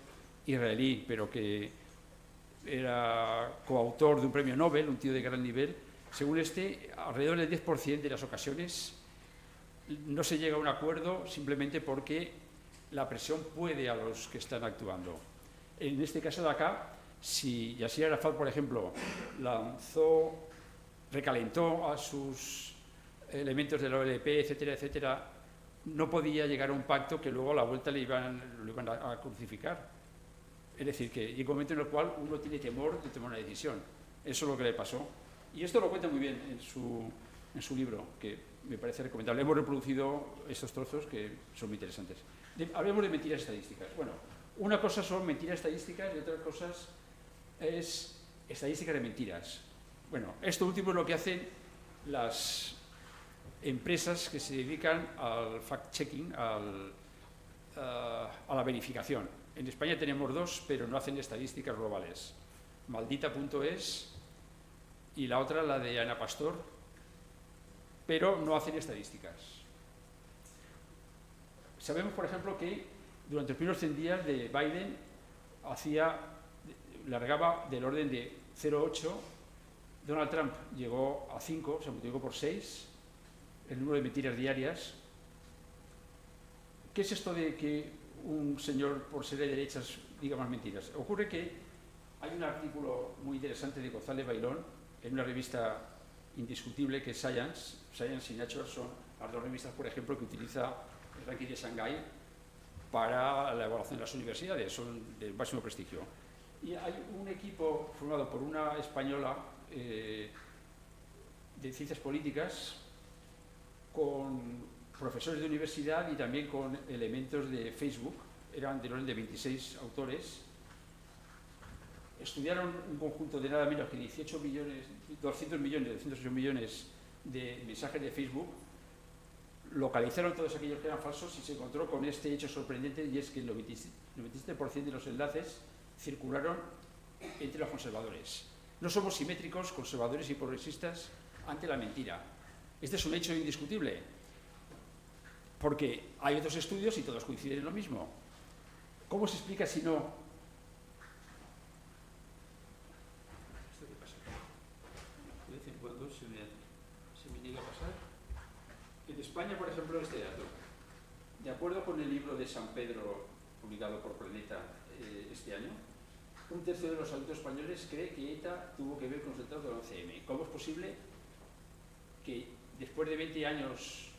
israelí, pero que era coautor de un premio Nobel, un tío de gran nivel, según alrededor del 10% de las ocasiones no se llega a un acuerdo simplemente porque la presión puede a los que están actuando. En este caso de acá, si Yasser Arafat, por ejemplo, recalentó a sus elementos de la OLP, etcétera, etcétera, no podía llegar a un pacto que luego a la vuelta lo iban a crucificar. Es decir, que llega un momento en el cual uno tiene temor de tomar una decisión. Eso es lo que le pasó. Y esto lo cuenta muy bien en su libro, que me parece recomendable. Hemos reproducido estos trozos que son muy interesantes. Hablemos de mentiras estadísticas. Bueno, una cosa son mentiras estadísticas y otra cosa es estadísticas de mentiras. Bueno, esto último es lo que hacen las empresas que se dedican al fact-checking, a la verificación. En España tenemos dos, pero no hacen estadísticas globales. Maldita.es y la otra, la de Ana Pastor, pero no hacen estadísticas. Sabemos, por ejemplo, que durante los primeros 100 días de Biden largaba del orden de 0,8, Donald Trump llegó a 5, se multiplicó por 6, el número de mentiras diarias. ¿Qué es esto de que un señor, por ser de derechas, diga más mentiras? Ocurre que hay un artículo muy interesante de González Bailón en una revista indiscutible que es Science. Science y Nature son las dos revistas, por ejemplo, que utiliza el ranking de Shanghái para la evaluación de las universidades, son de máximo prestigio. Y hay un equipo formado por una española de ciencias políticas con profesores de universidad y también con elementos de Facebook, eran del orden de 26 autores. Estudiaron un conjunto de nada menos que 208 millones de mensajes de Facebook, localizaron todos aquellos que eran falsos y se encontró con este hecho sorprendente, y es que el 97% de los enlaces circularon entre los conservadores. No somos simétricos, conservadores y progresistas, ante la mentira. Este es un hecho indiscutible, porque hay otros estudios y todos coinciden en lo mismo. ¿Cómo se explica si no? ¿Esto qué pasa? De vez en cuando se me niega a pasar. En España, por ejemplo, este dato. De acuerdo con el libro de San Pedro, publicado por Planeta este año, un tercio de los adultos españoles cree que ETA tuvo que ver con los atentados del 11M. ¿Cómo es posible que después de 20 años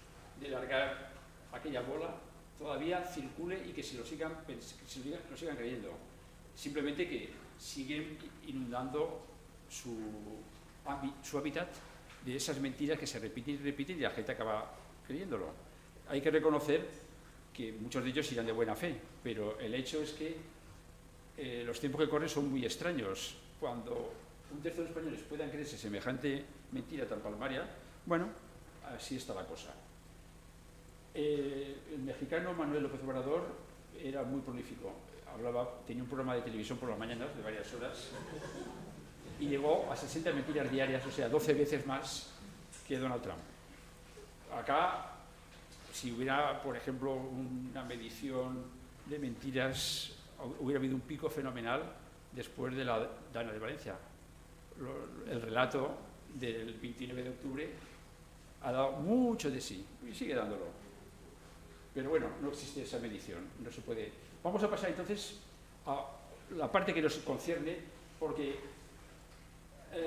de largar aquella bola todavía circule y que se lo sigan creyendo? Simplemente que siguen inundando su hábitat de esas mentiras que se repiten y repiten y la gente acaba creyéndolo. Hay que reconocer que muchos de ellos irán de buena fe, pero el hecho es que los tiempos que corren son muy extraños. Cuando un tercio de los españoles puedan creerse semejante mentira tan palmaria, bueno, así está la cosa. El mexicano Manuel López Obrador era muy prolífico. Tenía un programa de televisión por las mañanas de varias horas y llegó a 60 mentiras diarias, o sea, 12 veces más que Donald Trump. Acá, si hubiera, por ejemplo, una medición de mentiras, hubiera habido un pico fenomenal después de la Dana de Valencia. El relato del 29 de octubre ha dado mucho de sí y sigue dándolo. Pero bueno, no existe esa medición, no se puede. Vamos a pasar entonces a la parte que nos concierne, porque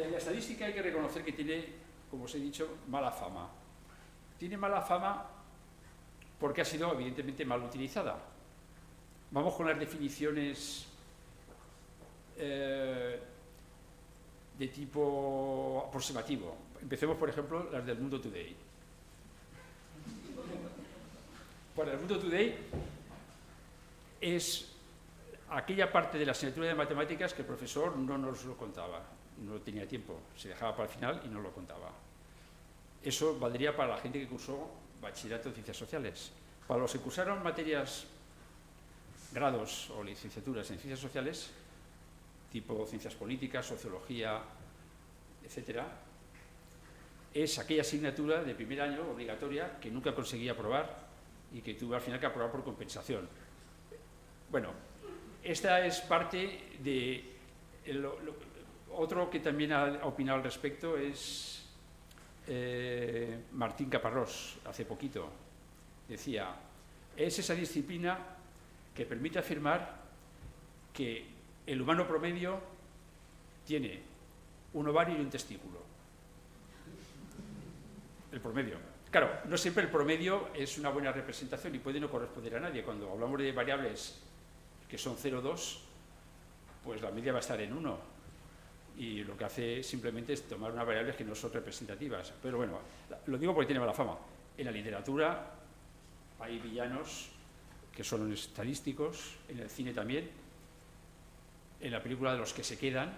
la estadística hay que reconocer que tiene, como os he dicho, mala fama. Tiene mala fama porque ha sido evidentemente mal utilizada. Vamos con las definiciones de tipo aproximativo. Empecemos, por ejemplo, las del Mundo Today. Bueno, el Mundo Today es aquella parte de la asignatura de matemáticas que el profesor no nos lo contaba, no tenía tiempo, se dejaba para el final y no lo contaba. Eso valdría para la gente que cursó bachillerato en ciencias sociales. Para los que cursaron materias, grados o licenciaturas en ciencias sociales, tipo ciencias políticas, sociología, etcétera, es aquella asignatura de primer año obligatoria que nunca conseguí aprobar y que tuve al final que aprobar por compensación. Bueno, esta es parte de... Otro que también ha opinado al respecto es Martín Caparrós, hace poquito. Decía, es esa disciplina que permite afirmar que el humano promedio tiene un ovario y un testículo. El promedio. Claro, no siempre el promedio es una buena representación y puede no corresponder a nadie. Cuando hablamos de variables que son 0,2, pues la media va a estar en 1. Y lo que hace simplemente es tomar unas variables que no son representativas. Pero bueno, lo digo porque tiene mala fama. En la literatura hay villanos que son estadísticos, en el cine también. En la película de Los que se quedan,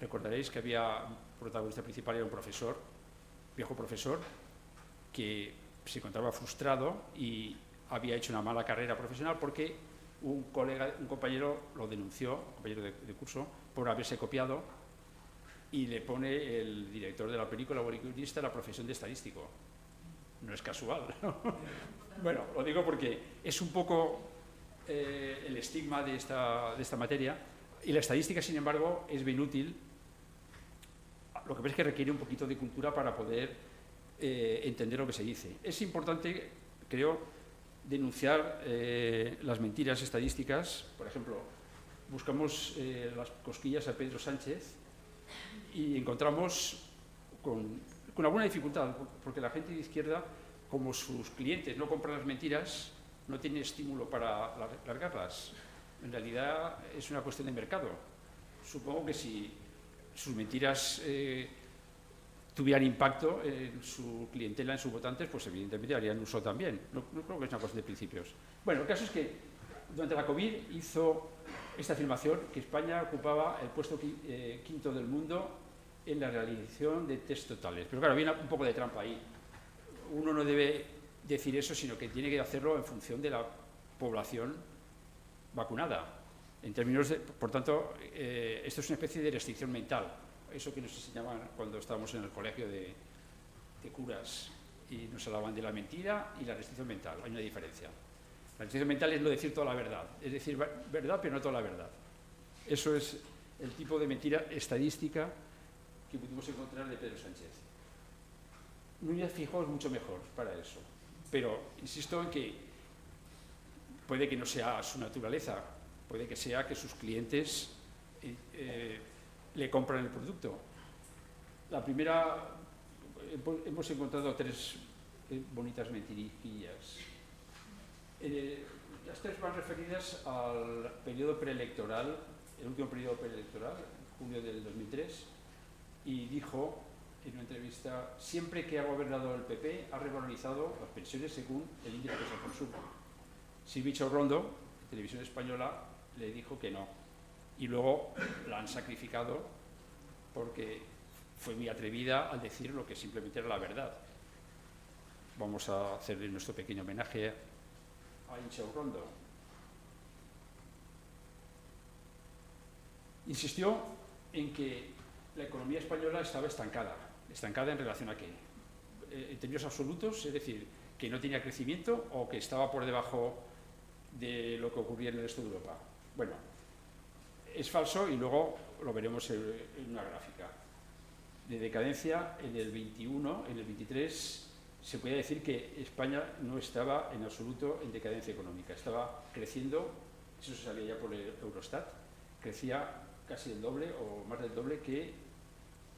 recordaréis que había un protagonista principal, era un profesor, viejo profesor, que se encontraba frustrado y había hecho una mala carrera profesional porque un compañero lo denunció, un compañero de curso, por haberse copiado, y le pone el director de la película o el guionista la profesión de estadístico. No es casual, ¿no? Bueno, lo digo porque es un poco el estigma de esta materia, y la estadística, sin embargo, es bien útil. Lo que pasa es que requiere un poquito de cultura para poder entender lo que se dice. Es importante, creo, denunciar las mentiras estadísticas. Por ejemplo, buscamos las cosquillas a Pedro Sánchez y encontramos con alguna dificultad, porque la gente de izquierda, como sus clientes no compran las mentiras, no tiene estímulo para largarlas. En realidad es una cuestión de mercado. Supongo que si sus mentiras tuvieran impacto en su clientela, en sus votantes, pues evidentemente harían uso también. No creo que es una cuestión de principios. Bueno, el caso es que durante la COVID hizo esta afirmación que España ocupaba el puesto quinto del mundo en la realización de test totales. Pero claro, viene un poco de trampa ahí. Uno no debe decir eso, sino que tiene que hacerlo en función de la población vacunada. En términos de, por tanto, esto es una especie de restricción mental. Eso que nos enseñaban cuando estábamos en el colegio de curas y nos hablaban de la mentira y la restricción mental. Hay una diferencia. La restricción mental es no decir toda la verdad, es decir verdad pero no toda la verdad. Eso es el tipo de mentira estadística que pudimos encontrar de Pedro Sánchez. Núñez Feijóo es mucho mejor para eso, pero insisto en que puede que no sea su naturaleza, puede que sea que sus clientes le compran el producto. La primera, hemos encontrado 3 bonitas mentirijillas. Las 3 van referidas al periodo preelectoral, el último periodo preelectoral, julio del 2003, y dijo en una entrevista: siempre que ha gobernado el PP ha revalorizado las pensiones según el índice de consumo. Silvi Chourrondo, Televisión Española, le dijo que no. Y luego la han sacrificado porque fue muy atrevida al decir lo que simplemente era la verdad. Vamos a hacerle nuestro pequeño homenaje a Chourrondo. Insistió en que la economía española estaba estancada. ¿Estancada en relación a qué? En términos absolutos, es decir, que no tenía crecimiento o que estaba por debajo de lo que ocurría en el resto de Europa. Bueno, es falso y luego lo veremos en una gráfica. De decadencia, en el 21, en el 23, se podía decir que España no estaba en absoluto en decadencia económica. Estaba creciendo, eso se sabía ya por el Eurostat, crecía casi el doble o más del doble que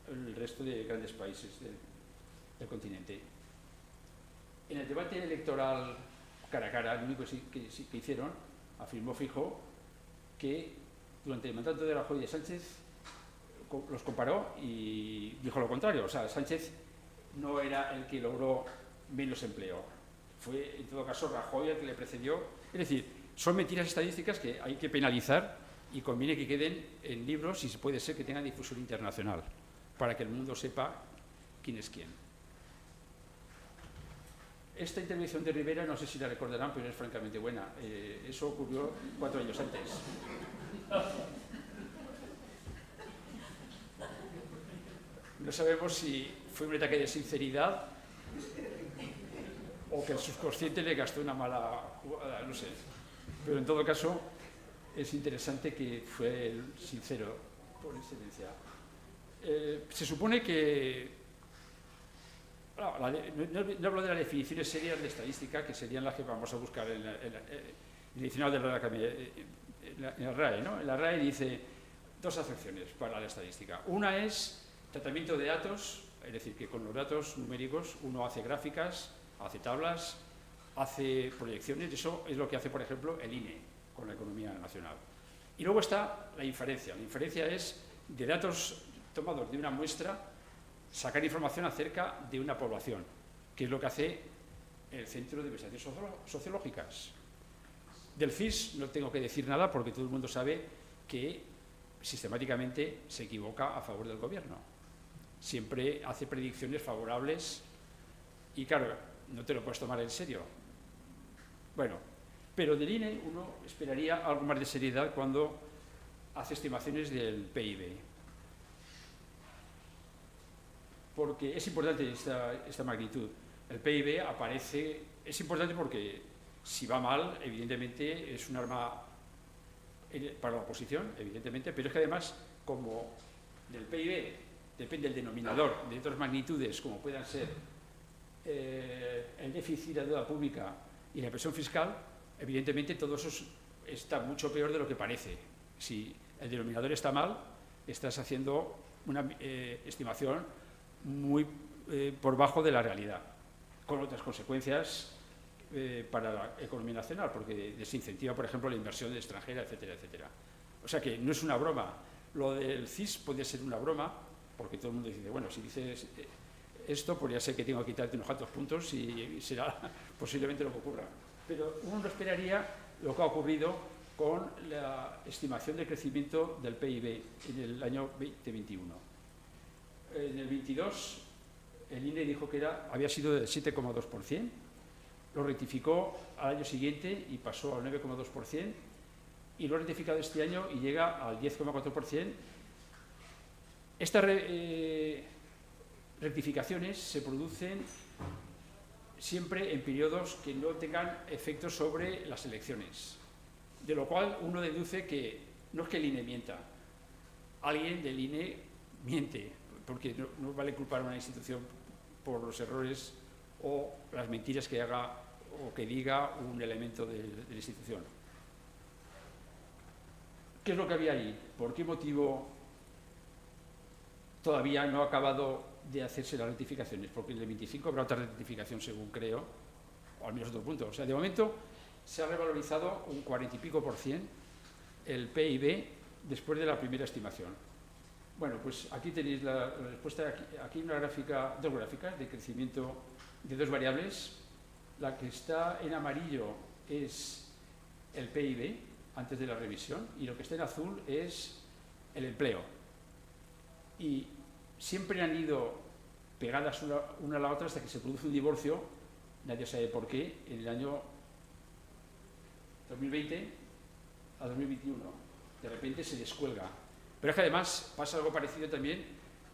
el resto de grandes países del continente. En el debate electoral cara a cara, el único que hicieron, afirmó Feijóo que durante el mandato de Rajoy y de Sánchez los comparó y dijo lo contrario. O sea, Sánchez no era el que logró menos empleo. Fue, en todo caso, Rajoy el que le precedió. Es decir, son mentiras estadísticas que hay que penalizar y conviene que queden en libros y si puede ser que tengan difusión internacional para que el mundo sepa quién es quién. Esta intervención de Rivera, no sé si la recordarán, pero es francamente buena. Eso ocurrió 4 años antes. No sabemos si fue un ataque de sinceridad o que el subconsciente le gastó una mala jugada, no sé. Pero en todo caso, es interesante que fue el sincero por excelencia. Se supone que... No hablo de las definiciones serias de estadística, que serían las que vamos a buscar en el diccionario de la RAE, ¿no? En la RAE dice 2 acepciones para la estadística. Una es tratamiento de datos, es decir, que con los datos numéricos uno hace gráficas, hace tablas, hace proyecciones. Eso es lo que hace, por ejemplo, el INE con la economía nacional. Y luego está la inferencia. La inferencia es de datos tomados de una muestra, sacar información acerca de una población, que es lo que hace el Centro de Investigaciones Sociológicas. Del CIS no tengo que decir nada porque todo el mundo sabe que sistemáticamente se equivoca a favor del gobierno. Siempre hace predicciones favorables y, claro, no te lo puedes tomar en serio. Bueno, pero del INE uno esperaría algo más de seriedad cuando hace estimaciones del PIB. Porque es importante esta magnitud. El PIB aparece, es importante porque si va mal, evidentemente es un arma para la oposición, evidentemente, pero es que además, como del PIB depende el denominador de otras magnitudes, como puedan ser el déficit de la deuda pública y la presión fiscal, evidentemente todo eso está mucho peor de lo que parece. Si el denominador está mal, estás haciendo una estimación muy por bajo de la realidad, con otras consecuencias para la economía nacional, porque desincentiva, por ejemplo, la inversión extranjera, etcétera, etcétera. O sea que no es una broma. Lo del CIS puede ser una broma, porque todo el mundo dice, bueno, si dices esto, pues ya sé que tengo que quitarte unos cuantos puntos y será posiblemente lo que ocurra. Pero uno no esperaría lo que ha ocurrido con la estimación de crecimiento del PIB en el año 2021. En el 22, el INE dijo que había sido del 7,2%, lo rectificó al año siguiente y pasó al 9,2%, y lo ha rectificado este año y llega al 10,4%. Estas rectificaciones se producen siempre en periodos que no tengan efectos sobre las elecciones, de lo cual uno deduce que no es que el INE mienta, alguien del INE miente, porque no vale culpar a una institución por los errores o las mentiras que haga o que diga un elemento de la institución. ¿Qué es lo que había ahí? ¿Por qué motivo todavía no ha acabado de hacerse las rectificaciones? Porque en el 25 habrá otra rectificación, según creo, o al menos otro punto. O sea, de momento se ha revalorizado un 40 y pico % el PIB después de la primera estimación. Bueno, pues aquí tenéis la respuesta. Aquí hay una gráfica, 2 gráficas de crecimiento de 2 variables. La que está en amarillo es el PIB antes de la revisión y lo que está en azul es el empleo. Y siempre han ido pegadas una a la otra hasta que se produce un divorcio, nadie sabe por qué, en el año 2020 a 2021. De repente se descuelga. Pero es que además pasa algo parecido también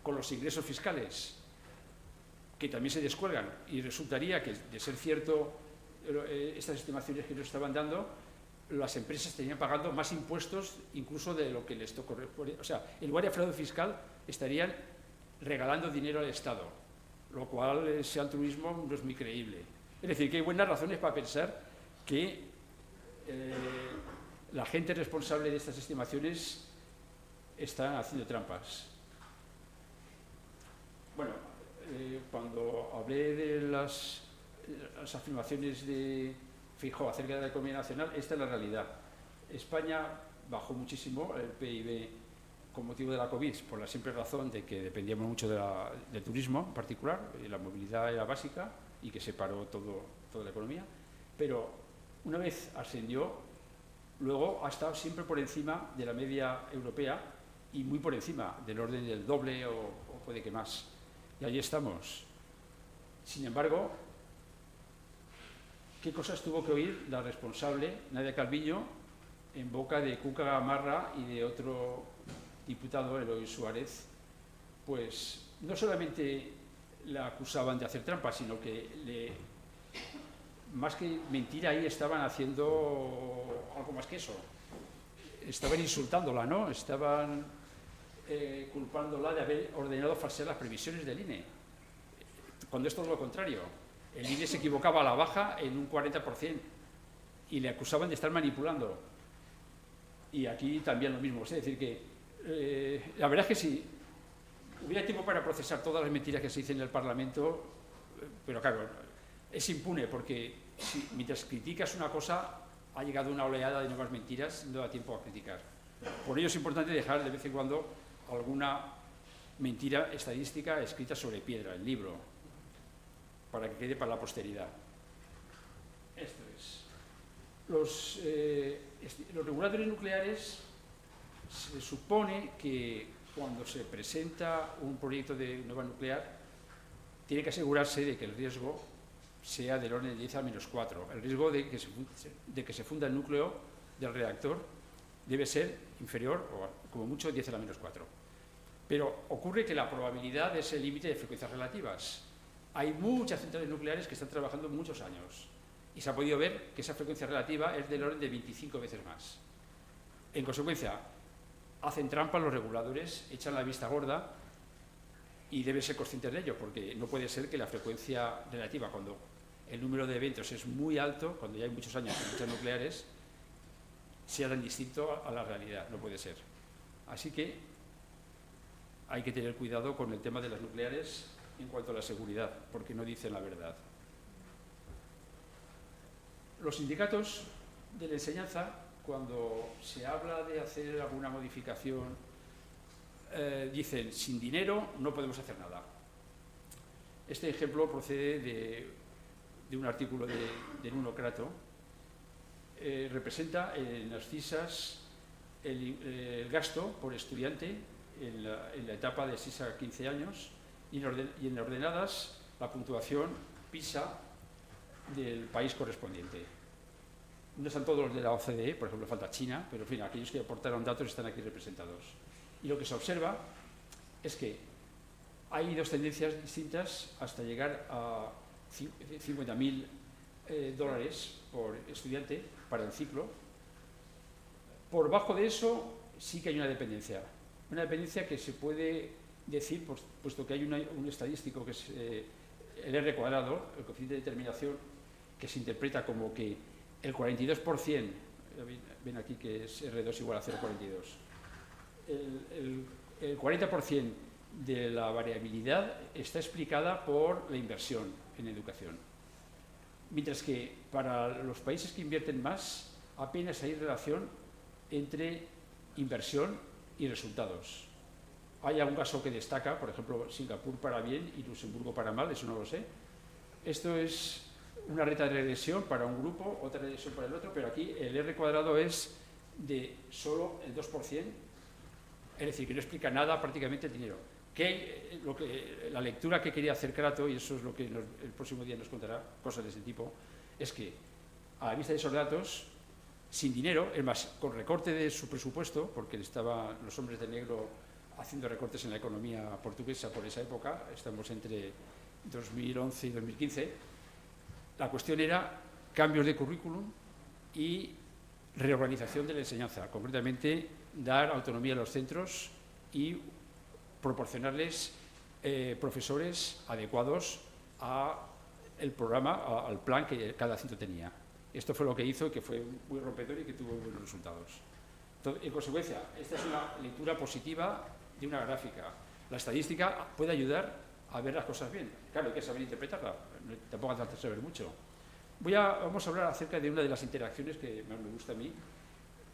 con los ingresos fiscales, que también se descuelgan, y resultaría que, de ser cierto estas estimaciones que nos estaban dando, las empresas estarían pagando más impuestos incluso de lo que les corresponde. O sea, en lugar de fraude fiscal estarían regalando dinero al Estado, lo cual ese altruismo no es muy creíble. Es decir, que hay buenas razones para pensar que la gente responsable de estas estimaciones está haciendo trampas. Bueno, cuando hablé de las afirmaciones de Feijóo acerca de la economía nacional, esta es la realidad. España bajó muchísimo el PIB con motivo de la COVID, por la simple razón de que dependíamos mucho del turismo en particular, y la movilidad era básica y que se paró toda la economía, pero una vez ascendió, luego ha estado siempre por encima de la media europea y muy por encima, del orden del doble o puede que más. Y ahí estamos. Sin embargo, ¿qué cosas tuvo que oír la responsable, Nadia Calviño, en boca de Cuca Gamarra y de otro diputado, Eloy Suárez? Pues no solamente la acusaban de hacer trampa, sino que más que mentira ahí estaban haciendo algo más que eso. Estaban insultándola, ¿no? Estaban culpándola de haber ordenado falsear las previsiones del INE, cuando esto es lo contrario. El INE se equivocaba a la baja en un 40% y le acusaban de estar manipulando. Y aquí también lo mismo. Es decir, que la verdad es que si hubiera tiempo para procesar todas las mentiras que se dicen en el Parlamento, pero claro, es impune, porque mientras criticas una cosa, ha llegado una oleada de nuevas mentiras, no da tiempo a criticar. Por ello es importante dejar de vez en cuando alguna mentira estadística escrita sobre piedra, en libro, para que quede para la posteridad. Esto es. Los reguladores nucleares, se supone que cuando se presenta un proyecto de nueva nuclear, tiene que asegurarse de que el riesgo sea del orden de 10 a menos 4. El riesgo de que se funda el núcleo del reactor debe ser inferior, o como mucho, 10 a la menos 4. Pero ocurre que la probabilidad es el límite de frecuencias relativas. Hay muchas centrales nucleares que están trabajando muchos años y se ha podido ver que esa frecuencia relativa es del orden de 25 veces más. En consecuencia, hacen trampa los reguladores, echan la vista gorda y deben ser conscientes de ello, porque no puede ser que la frecuencia relativa, cuando el número de eventos es muy alto, cuando ya hay muchos años en muchas nucleares, sea tan distinto a la realidad. No puede ser. Así que hay que tener cuidado con el tema de las nucleares en cuanto a la seguridad, porque no dicen la verdad. Los sindicatos de la enseñanza, cuando se habla de hacer alguna modificación, dicen, sin dinero no podemos hacer nada. Este ejemplo procede de un artículo de Nuno Crato. Representa en las CISAs el gasto por estudiante en la etapa de 6 a 15 años y en ordenadas la puntuación PISA del país correspondiente. No están todos los de la OCDE, por ejemplo, falta China, pero en fin, aquellos que aportaron datos están aquí representados. Y lo que se observa es que hay dos tendencias distintas hasta llegar a $50.000 por estudiante para el ciclo. Por bajo de eso sí que hay una dependencia que se puede decir, puesto que hay un estadístico que es el R cuadrado, el coeficiente de determinación, que se interpreta como que el 42%, ven aquí que es R2 igual a 0,42, el 40% de la variabilidad está explicada por la inversión en educación. Mientras que para los países que invierten más, apenas hay relación entre inversión y resultados. Hay algún caso que destaca, por ejemplo, Singapur para bien y Luxemburgo para mal, eso no lo sé. Esto es una reta de regresión para un grupo, otra regresión para el otro, pero aquí el R cuadrado es de solo el 2%, es decir, que no explica nada prácticamente el dinero. La lectura que quería hacer Crato, y eso es lo que el próximo día nos contará, cosas de ese tipo, es que a la vista de esos datos sin dinero, es más, con recorte de su presupuesto, porque estaban los hombres de negro haciendo recortes en la economía portuguesa por esa época, estamos entre 2011 y 2015, la cuestión era cambios de currículum y reorganización de la enseñanza, concretamente dar autonomía a los centros y proporcionarles profesores adecuados al programa, al plan que cada centro tenía. Esto fue lo que hizo y que fue muy rompedor y que tuvo buenos resultados. Entonces, en consecuencia, esta es una lectura positiva de una gráfica. La estadística puede ayudar a ver las cosas bien. Claro, hay que saber interpretarla, tampoco hace falta saber mucho. Vamos a hablar acerca de una de las interacciones que más me gusta a mí,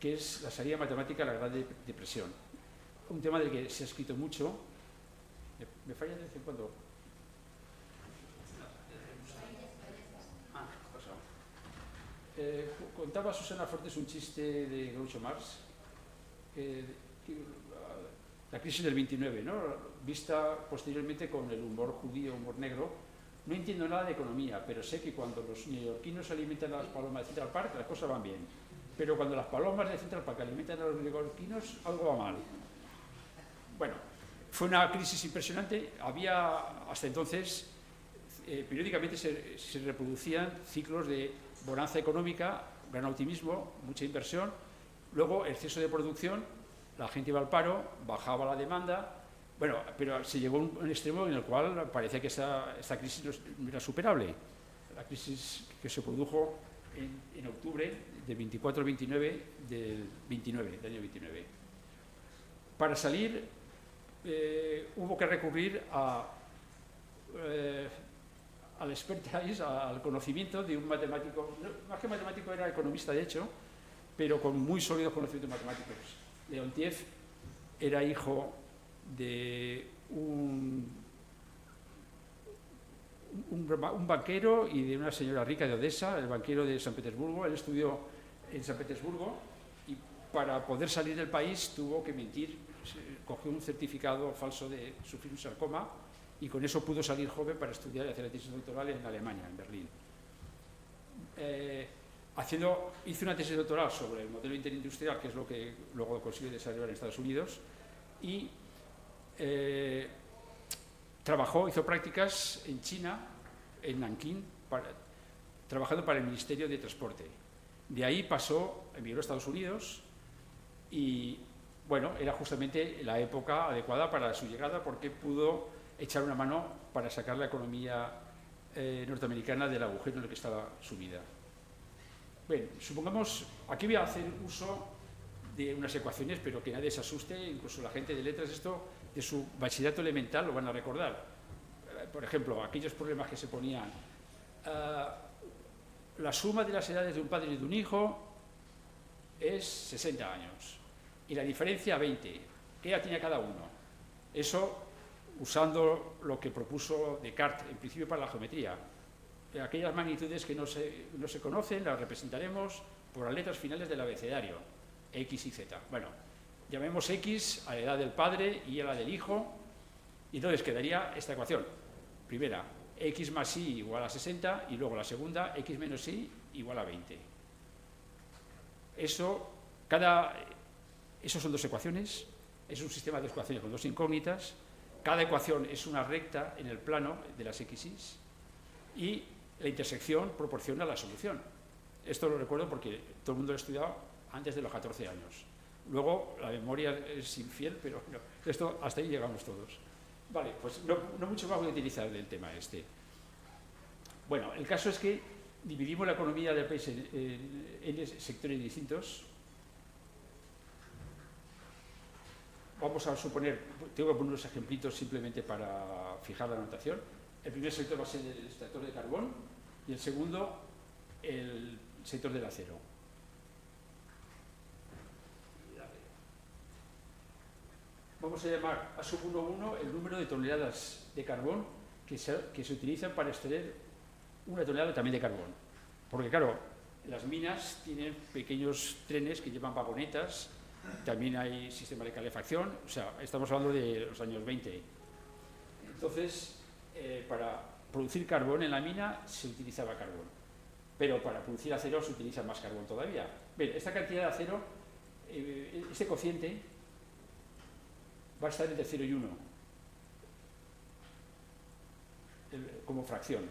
que es la salida matemática a la Gran Depresión. Un tema del que se ha escrito mucho. ¿Me falla de vez en cuando? Contaba Susana Fortes un chiste de Groucho Marx, la crisis del 29, ¿no? Vista posteriormente con el humor judío, humor negro. No entiendo nada de economía, pero sé que cuando los neoyorquinos alimentan a las palomas de Central Park, las cosas van bien. Pero cuando las palomas de Central Park alimentan a los neoyorquinos, algo va mal. Bueno, fue una crisis impresionante. Había, hasta entonces, periódicamente se reproducían ciclos de bonanza económica, gran optimismo, mucha inversión, luego exceso de producción, la gente iba al paro, bajaba la demanda, bueno, pero se llegó a un extremo en el cual parecía que esta crisis no era superable. La crisis que se produjo en octubre del 24 al 29 del año 29. Para salir hubo que recurrir al expertise, al conocimiento de un matemático, más que matemático era economista de hecho, pero con muy sólidos conocimientos matemáticos. Leontief era hijo de un banquero y de una señora rica de Odessa, el banquero de San Petersburgo. Él estudió en San Petersburgo y para poder salir del país tuvo que mentir, cogió un certificado falso de sufrir un sarcoma y con eso pudo salir joven para estudiar y hacer la tesis doctoral en Alemania, en Berlín. Hizo una tesis doctoral sobre el modelo interindustrial, que es lo que luego consiguió desarrollar en Estados Unidos, y hizo prácticas en China, en Nankín, trabajando para el Ministerio de Transporte. De ahí emigró a Estados Unidos y, bueno, era justamente la época adecuada para su llegada porque pudo echar una mano para sacar la economía norteamericana del agujero en el que estaba sumida. Bien, supongamos, aquí voy a hacer uso de unas ecuaciones, pero que nadie se asuste, incluso la gente de letras, esto de su bachillerato elemental lo van a recordar. Por ejemplo, aquellos problemas que se ponían, la suma de las edades de un padre y de un hijo es 60 años, y la diferencia 20. ¿Qué edad tiene cada uno? Eso usando lo que propuso Descartes, en principio para la geometría. Aquellas magnitudes que no se conocen las representaremos por las letras finales del abecedario, X y Z. Bueno, llamemos X a la edad del padre y a la del hijo, y entonces quedaría esta ecuación. Primera, X más Y igual a 60, y luego la segunda, X menos Y igual a 20. Esos son dos ecuaciones, es un sistema de ecuaciones con dos incógnitas. Cada ecuación es una recta en el plano de las X's y la intersección proporciona la solución. Esto lo recuerdo porque todo el mundo lo ha estudiado antes de los 14 años. Luego la memoria es infiel, pero no, hasta ahí llegamos todos. Vale, pues no mucho más voy a utilizar del tema este. Bueno, el caso es que dividimos la economía del país en sectores distintos. Vamos a suponer, tengo que poner unos ejemplitos simplemente para fijar la anotación. El primer sector va a ser el sector de carbón y el segundo el sector del acero. Vamos a llamar a sub 1,1 el número de toneladas de carbón que se utilizan para extraer una tonelada también de carbón. Porque claro, las minas tienen pequeños trenes que llevan vagonetas, también hay sistema de calefacción, o sea, estamos hablando de los años 20. Entonces, para producir carbón en la mina se utilizaba carbón, pero para producir acero se utiliza más carbón todavía. Bien, esta cantidad de acero, este cociente va a estar entre 0 y 1 como fracción.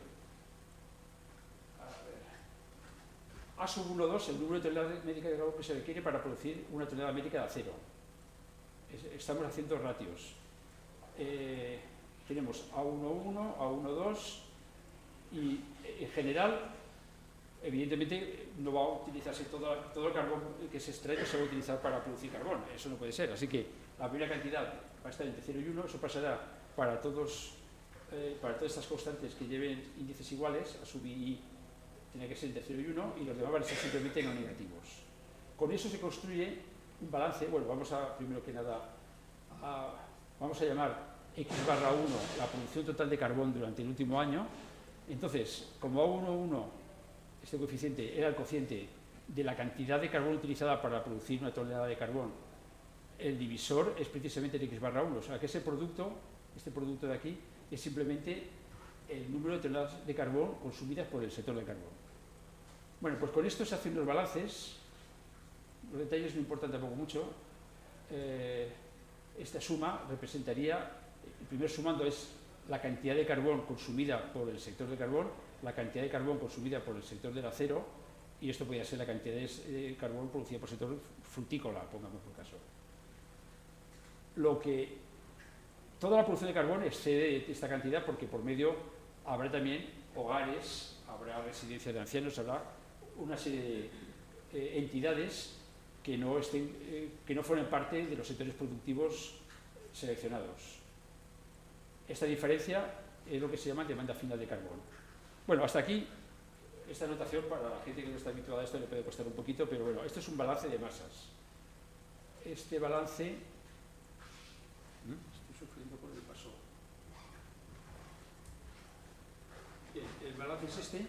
A sub 1, 2, el número de toneladas métricas de carbón que se requiere para producir una tonelada métrica de acero. Estamos haciendo ratios. Tenemos A1,1, A1,2 y en general, evidentemente, no va a utilizarse todo el carbón que se extrae, no se va a utilizar para producir carbón. Eso no puede ser. Así que la primera cantidad va a estar entre 0 y 1, eso pasará para todas estas constantes que lleven índices iguales, a sub I tiene que ser entre 0 y 1, y los demás van a ser simplemente no negativos. Con eso se construye un balance. Bueno, primero que nada, vamos a llamar X/1 la producción total de carbón durante el último año. Entonces, como A1,1, este coeficiente era el cociente de la cantidad de carbón utilizada para producir una tonelada de carbón, el divisor es precisamente el X/1, o sea que este producto de aquí, es simplemente el número de toneladas de carbón consumidas por el sector del carbón. Bueno, pues con esto se hacen los balances, los detalles no importan tampoco mucho. Esta suma representaría, el primer sumando es la cantidad de carbón consumida por el sector del carbón, la cantidad de carbón consumida por el sector del acero, y esto podría ser la cantidad de carbón producida por el sector frutícola, pongamos por caso. Toda la producción de carbón excede esta cantidad porque por medio habrá también hogares, habrá residencias de ancianos, habrá una serie de entidades que no formen parte de los sectores productivos seleccionados. Esta diferencia es lo que se llama demanda final de carbón. Bueno, hasta aquí esta anotación para la gente que no está habituada a esto le puede costar un poquito, pero bueno, esto es un balance de masas. Este balance... Estoy sufriendo con el paso. Bien, el balance es este.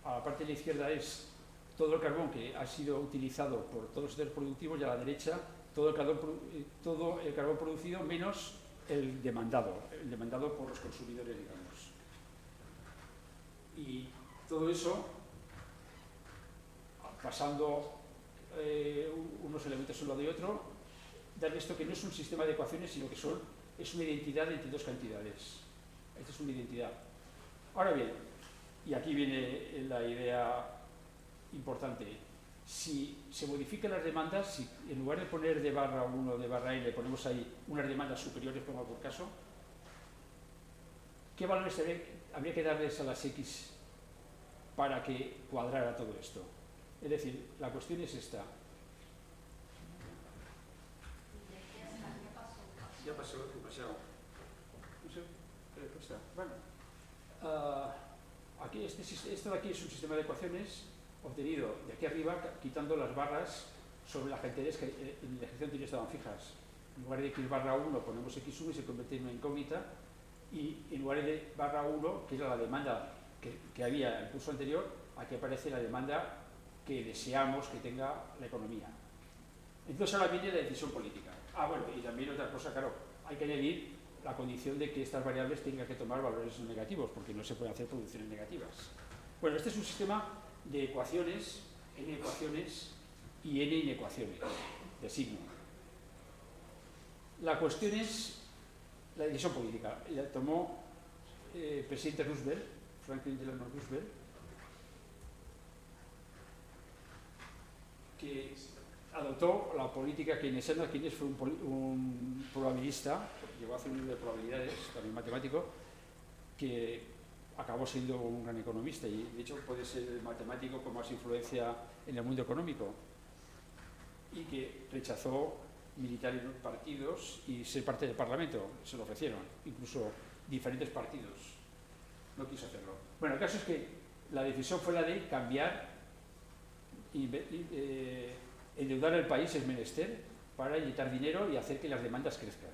A la parte de la izquierda es todo el carbón que ha sido utilizado por todos los sectores productivos, y a la derecha todo el carbón producido menos el demandado por los consumidores, digamos. Y todo eso, pasando unos elementos uno de otro, dan esto que no es un sistema de ecuaciones, sino que es una identidad entre dos cantidades. Esta es una identidad. Ahora bien, y aquí viene la idea importante, si se modifican las demandas, si en lugar de poner D/1 o D/N ponemos ahí unas demandas superiores, pongo por caso, ¿qué valores habría que darles a las X para que cuadrara todo esto? Es decir, la cuestión es esta. Ya pasó, demasiado. No sé, ¿qué pasa? Bueno, aquí esto de aquí es un sistema de ecuaciones obtenido de aquí arriba, quitando las barras sobre las cantidades que en el ejercicio anterior estaban fijas. En lugar de X/1 ponemos X1 y se convierte en una incógnita, y en lugar de /1, que era la demanda que había en el curso anterior, aquí aparece la demanda que deseamos que tenga la economía. Entonces ahora viene la decisión política. Bueno, y también otra cosa, claro, hay que añadir la condición de que estas variables tengan que tomar valores negativos, porque no se pueden hacer producciones negativas. Bueno, este es un sistema de ecuaciones, n ecuaciones y n inecuaciones de signo. La cuestión es la decisión política. La tomó el presidente Roosevelt, Franklin Delano Roosevelt, que adoptó la política keynesiana. Keynes fue un probabilista, llegó a hacer un libro de probabilidades, también matemático, que acabó siendo un gran economista, y de hecho puede ser el matemático con más influencia en el mundo económico, y que rechazó militar en partidos y ser parte del Parlamento. Se lo ofrecieron, incluso diferentes partidos. No quiso hacerlo. Bueno, el caso es que la decisión fue la de cambiar, endeudar el país es menester para inyectar dinero y hacer que las demandas crezcan,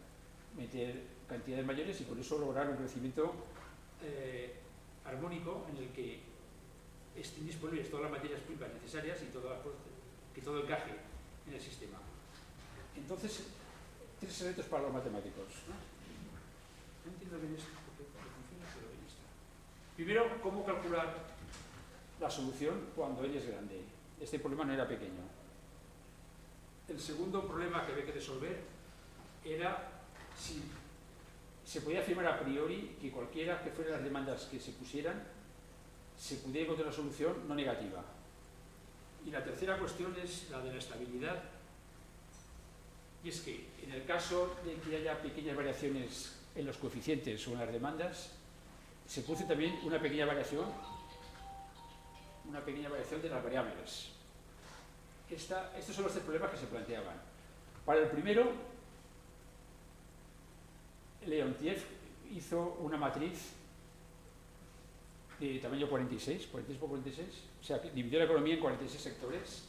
meter cantidades mayores, y con eso lograr un crecimiento armónico en el que estén disponibles todas las materias primas necesarias y que todo encaje en el sistema. Entonces, 3 retos para los matemáticos. No entiendo bien esto, porque funciona, pero bien está. Primero, ¿cómo calcular la solución cuando n es grande? Este problema no era pequeño. El segundo problema que había que resolver era si se podía afirmar a priori que cualquiera que fueran las demandas que se pusieran, se pudiera encontrar una solución no negativa. Y la tercera cuestión es la de la estabilidad. Y es que en el caso de que haya pequeñas variaciones en los coeficientes o en las demandas, se produce también una pequeña variación de las variables. Estos son los tres problemas que se planteaban. Para el primero, Leontief hizo una matriz de tamaño 46 por 46, o sea, que dividió la economía en 46 sectores,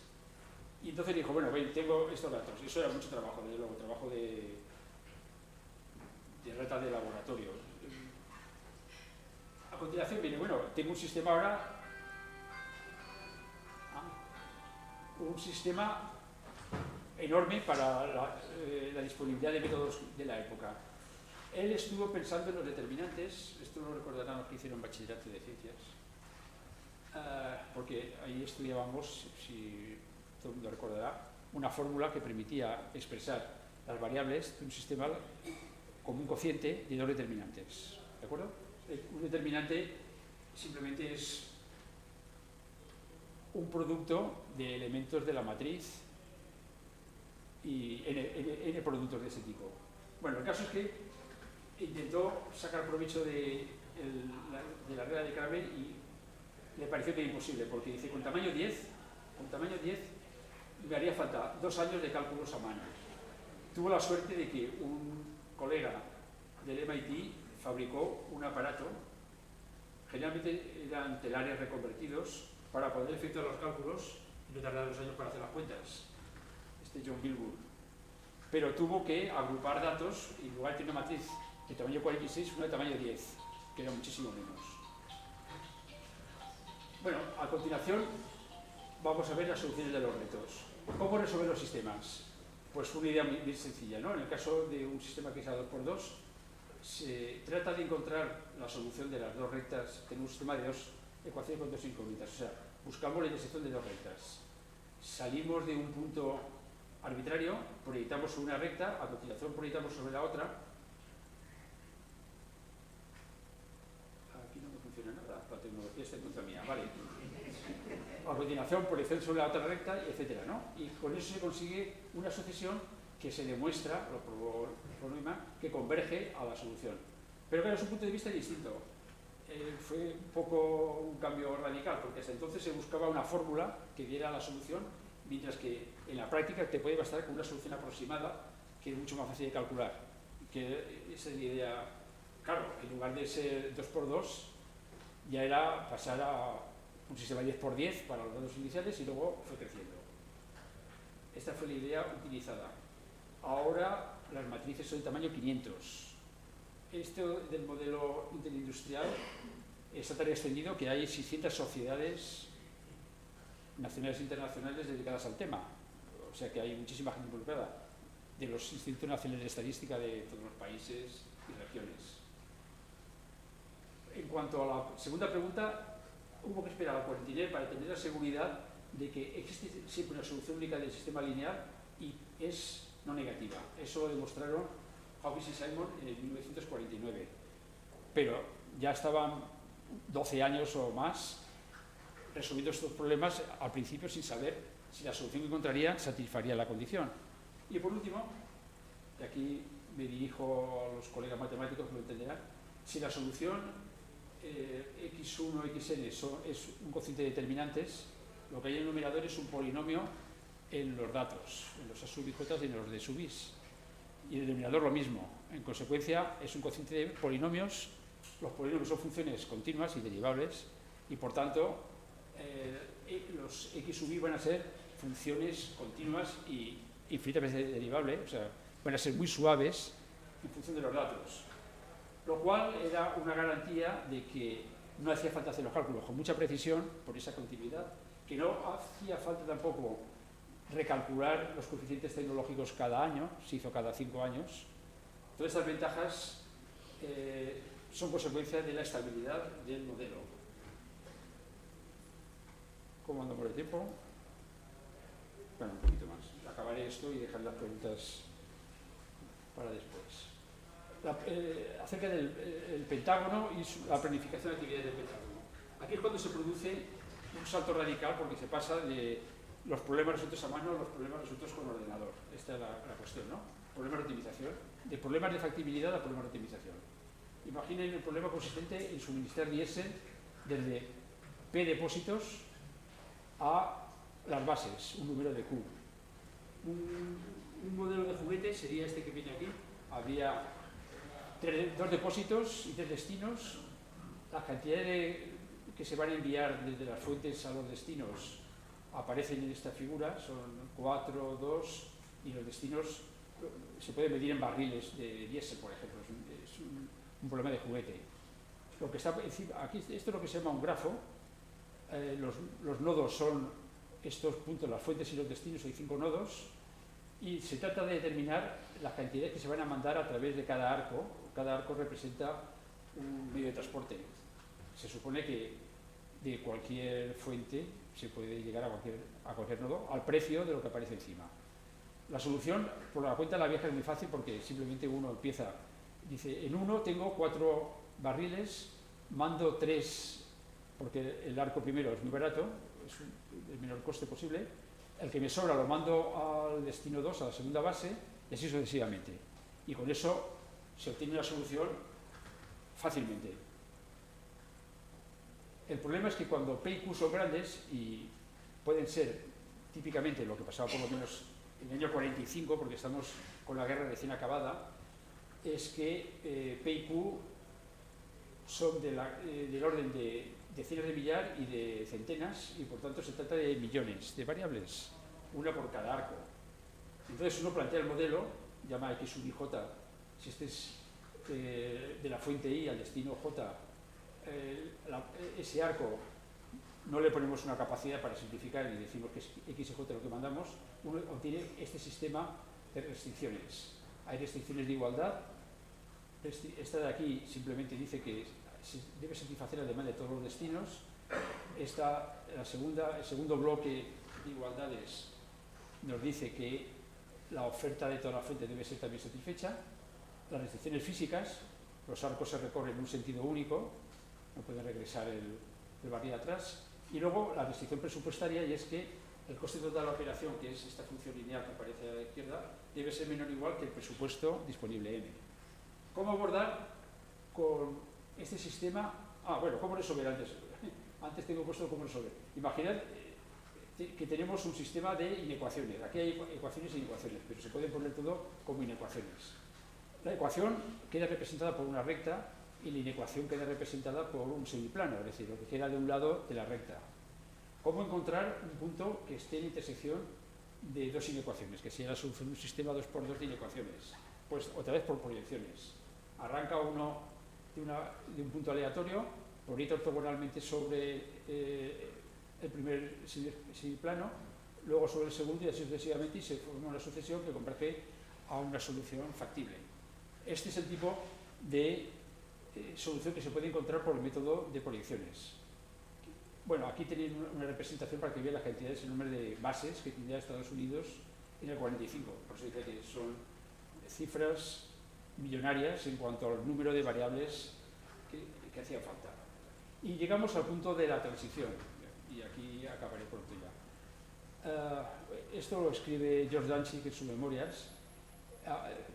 y entonces dijo, bueno, tengo estos datos. Eso era mucho trabajo, desde luego, trabajo de rata de laboratorio. A continuación viene, bueno, tengo un sistema ahora, un sistema enorme para la disponibilidad de métodos de la época. Él estuvo pensando en los determinantes, esto lo recordarán los que hicieron bachillerato de ciencias, porque ahí estudiábamos, si todo el mundo recordará, una fórmula que permitía expresar las variables de un sistema como un cociente de dos determinantes. ¿De acuerdo? Un determinante simplemente es un producto de elementos de la matriz y n productos de ese tipo. Bueno, el caso es que intentó sacar provecho de la regla de Kramer y le pareció que era imposible, porque dice, con tamaño 10 me haría falta 2 años de cálculos a mano. Tuvo la suerte de que un colega del MIT fabricó un aparato, generalmente eran telares reconvertidos, para poder efectuar los cálculos y no tardar 2 años para hacer las cuentas. John Gilbert. Pero tuvo que agrupar datos y en lugar de tener una matriz de tamaño 46, una de tamaño 10, que era muchísimo menos. Bueno, a continuación vamos a ver las soluciones de los retos. ¿Cómo resolver los sistemas? Pues una idea muy sencilla, ¿no? En el caso de un sistema que es a 2×2, se trata de encontrar la solución de las dos rectas. Tenemos un sistema de dos ecuaciones con dos incógnitas, o sea, buscamos la intersección de dos rectas. Salimos de un punto arbitrario, proyectamos sobre una recta, a continuación proyectamos sobre la otra. Aquí no me funciona nada, la tecnología está en contra mía, vale. A continuación proyección sobre la otra recta, etcétera, ¿no? Y con eso se consigue una sucesión que se demuestra, lo probó Neumann, que converge a la solución. Pero claro, es un punto de vista distinto. Fue un poco un cambio radical, porque hasta entonces se buscaba una fórmula que diera la solución, mientras que en la práctica te puede bastar con una solución aproximada, que es mucho más fácil de calcular. Que esa es la idea. Claro, en lugar de ser 2×2, ya era pasar a un sistema 10×10 para los datos iniciales y luego fue creciendo. Esta fue la idea utilizada. Ahora las matrices son de tamaño 500. Esto del modelo interindustrial está tan extendido que hay 600 sociedades nacionales e internacionales dedicadas al tema. O sea que hay muchísima gente involucrada, de los Institutos Nacionales de Estadística de todos los países y regiones. En cuanto a la segunda pregunta, hubo que esperar a 49 para tener la seguridad de que existe siempre una solución única del sistema lineal y es no negativa. Eso lo demostraron Hawkins y Simon en 1949. Pero ya estaban 12 años o más resolviendo estos problemas al principio sin saber si la solución que encontrarían satisfaría la condición. Y por último, y aquí me dirijo a los colegas matemáticos que lo entenderán, si la solución x1, xn es un cociente de determinantes, lo que hay en el numerador es un polinomio en los datos, en los a sub i j y en los d sub is. Y en el denominador lo mismo. En consecuencia, es un cociente de polinomios. Los polinomios son funciones continuas y derivables y, por tanto, los x sub i van a ser funciones continuas y infinitamente derivables, o sea, van a ser muy suaves en función de los datos. Lo cual era una garantía de que no hacía falta hacer los cálculos con mucha precisión por esa continuidad, que no hacía falta tampoco recalcular los coeficientes tecnológicos cada año, se hizo cada 5 años. Todas estas ventajas son consecuencia de la estabilidad del modelo. ¿Cómo andamos de tiempo? Bueno, un poquito más. Acabaré esto y dejar las preguntas para después. Acerca del el Pentágono y la planificación de actividades del Pentágono. Aquí es cuando se produce un salto radical porque se pasa de los problemas resueltos a mano a los problemas resueltos con ordenador. Esta es la cuestión, ¿no? Problemas de optimización, de problemas de factibilidad a problemas de optimización. Imaginen el problema consistente en suministrar diésel desde P depósitos a las bases, un número de Q. Un modelo de juguete sería este que viene aquí. Habría dos depósitos y 3 destinos. La cantidad que se van a enviar desde las fuentes a los destinos aparecen en esta figura, son 4, 2, y los destinos se pueden medir en barriles de diésel, por ejemplo. Es un problema de juguete. Lo que está aquí, esto es lo que se llama un grafo. Los nodos son estos puntos, las fuentes y los destinos, hay 5 nodos, y se trata de determinar las cantidades que se van a mandar a través de cada arco. Cada arco representa un medio de transporte. Se supone que de cualquier fuente se puede llegar a cualquier nodo al precio de lo que aparece encima. La solución, por la cuenta de la vieja, es muy fácil porque simplemente uno empieza, dice, en uno tengo 4 barriles, mando 3, porque el arco primero es muy barato, es el menor coste posible, el que me sobra lo mando al destino 2, a la segunda base, y así sucesivamente. Y con eso se obtiene una solución fácilmente. El problema es que cuando P y Q son grandes, y pueden ser típicamente lo que pasaba por lo menos en el año 45, porque estamos con la guerra recién acabada, es que P y Q son del orden de decenas de millar y de centenas, y por tanto se trata de millones de variables, una por cada arco. Entonces uno plantea el modelo, llama X sub I J, si este es de la fuente I al destino J, ese arco no le ponemos una capacidad para simplificar y decimos que es X y J lo que mandamos, uno obtiene este sistema de restricciones. Hay restricciones de igualdad. Esta de aquí simplemente dice que debe satisfacer la demanda de todos los destinos. El segundo bloque de igualdades nos dice que la oferta de toda la fuente debe ser también satisfecha. Las restricciones físicas, los arcos se recorren en un sentido único, no pueden regresar el barril atrás. Y luego la restricción presupuestaria, y es que el coste total de la operación, que es esta función lineal que aparece a la izquierda, debe ser menor o igual que el presupuesto disponible M. ¿Cómo abordar con este sistema? Bueno, ¿cómo resolver antes? Antes tengo puesto cómo resolver. Imaginad que tenemos un sistema de inecuaciones. Aquí hay ecuaciones e inecuaciones, pero se pueden poner todo como inecuaciones. La ecuación queda representada por una recta y la inecuación queda representada por un semiplano, es decir, lo que queda de un lado de la recta. ¿Cómo encontrar un punto que esté en la intersección de dos inecuaciones, que sea la solución de un sistema 2×2 de inecuaciones? Pues otra vez por proyecciones. Arranca uno de un punto aleatorio, proyecta ortogonalmente sobre el primer semiplano, luego sobre el segundo y así sucesivamente, y se forma una sucesión que converge a una solución factible. Este es el tipo de solución que se puede encontrar por el método de proyecciones. Bueno, aquí tenéis una representación para que vean las cantidades, el número de bases que tendría Estados Unidos en el 45. Por eso dice que son cifras millonarias en cuanto al número de variables que hacía falta. Y llegamos al punto de la transición, y aquí acabaré pronto ya. Esto lo escribe George Dantzig en sus memorias.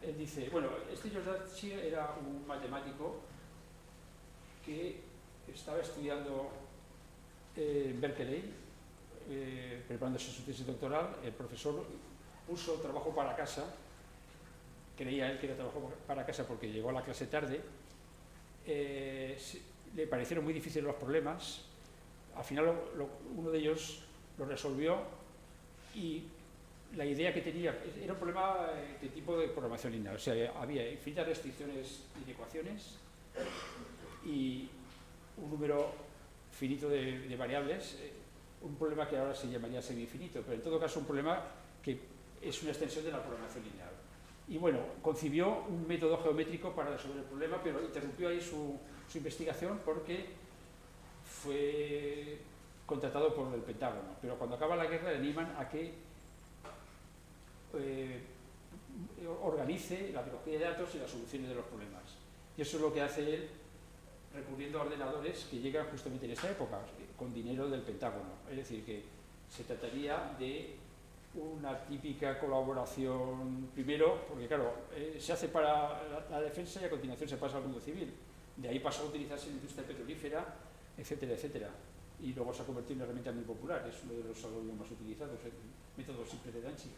Él dice, bueno, George Dantzig era un matemático que estaba estudiando en Berkeley, preparándose su tesis doctoral. El profesor puso trabajo para casa, creía él que era trabajo para casa porque llegó a la clase tarde, le parecieron muy difíciles los problemas, al final uno de ellos lo resolvió y la idea que tenía era un problema de tipo de programación lineal, o sea, había infinitas restricciones de ecuaciones y un número finito de variables, un problema que ahora se llamaría semi-infinito, pero en todo caso un problema que es una extensión de la programación lineal. Y bueno, concibió un método geométrico para resolver el problema, pero interrumpió ahí su investigación porque fue contratado por el Pentágono. Pero cuando acaba la guerra le animan a que organice la recogida de datos y las soluciones de los problemas. Y eso es lo que hace él recurriendo a ordenadores que llegan justamente en esta época, con dinero del Pentágono. Es decir, que se trataría de una típica colaboración, primero, porque claro, se hace para la defensa y a continuación se pasa al mundo civil. De ahí pasó a utilizarse en la industria petrolífera, etcétera, etcétera. Y luego se ha convertido en una herramienta muy popular, es uno de los algoritmos más utilizados, el método simple de Danzig.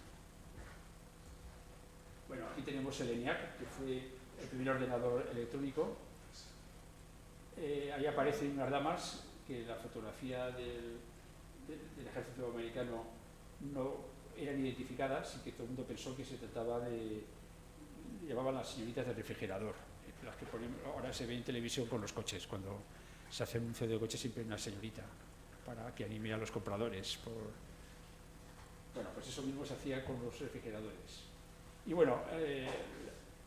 Bueno, aquí tenemos el ENIAC, que fue el primer ordenador electrónico. Ahí aparecen unas damas que la fotografía del ejército americano no eran identificadas y que todo el mundo pensó que se trataba de... llamaban las señoritas del refrigerador, las que ahora se ve en televisión con los coches, cuando se hace un anuncio de coche siempre una señorita, para que anime a los compradores. Bueno, pues eso mismo se hacía con los refrigeradores. Y bueno,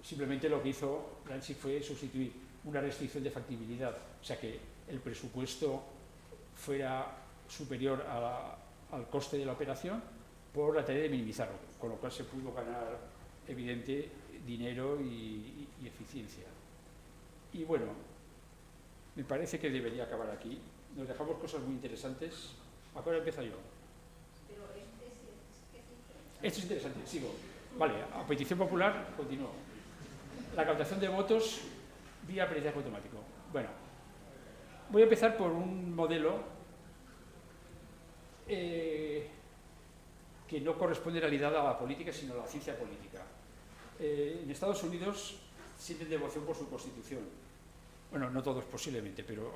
simplemente lo que hizo Danzig fue sustituir una restricción de factibilidad, o sea que el presupuesto fuera superior al coste de la operación por la tarea de minimizarlo, con lo cual se pudo ganar, evidente, dinero y eficiencia. Y bueno, me parece que debería acabar aquí. Nos dejamos cosas muy interesantes. Ahora empiezo yo. Pero Esto es interesante, sigo. Vale, a petición popular, continúo. La captación de votos vía aprendizaje automático. Bueno, voy a empezar por un modelo que no corresponde en realidad a la política, sino a la ciencia política. En Estados Unidos sienten devoción por su constitución. Bueno, no todos posiblemente, pero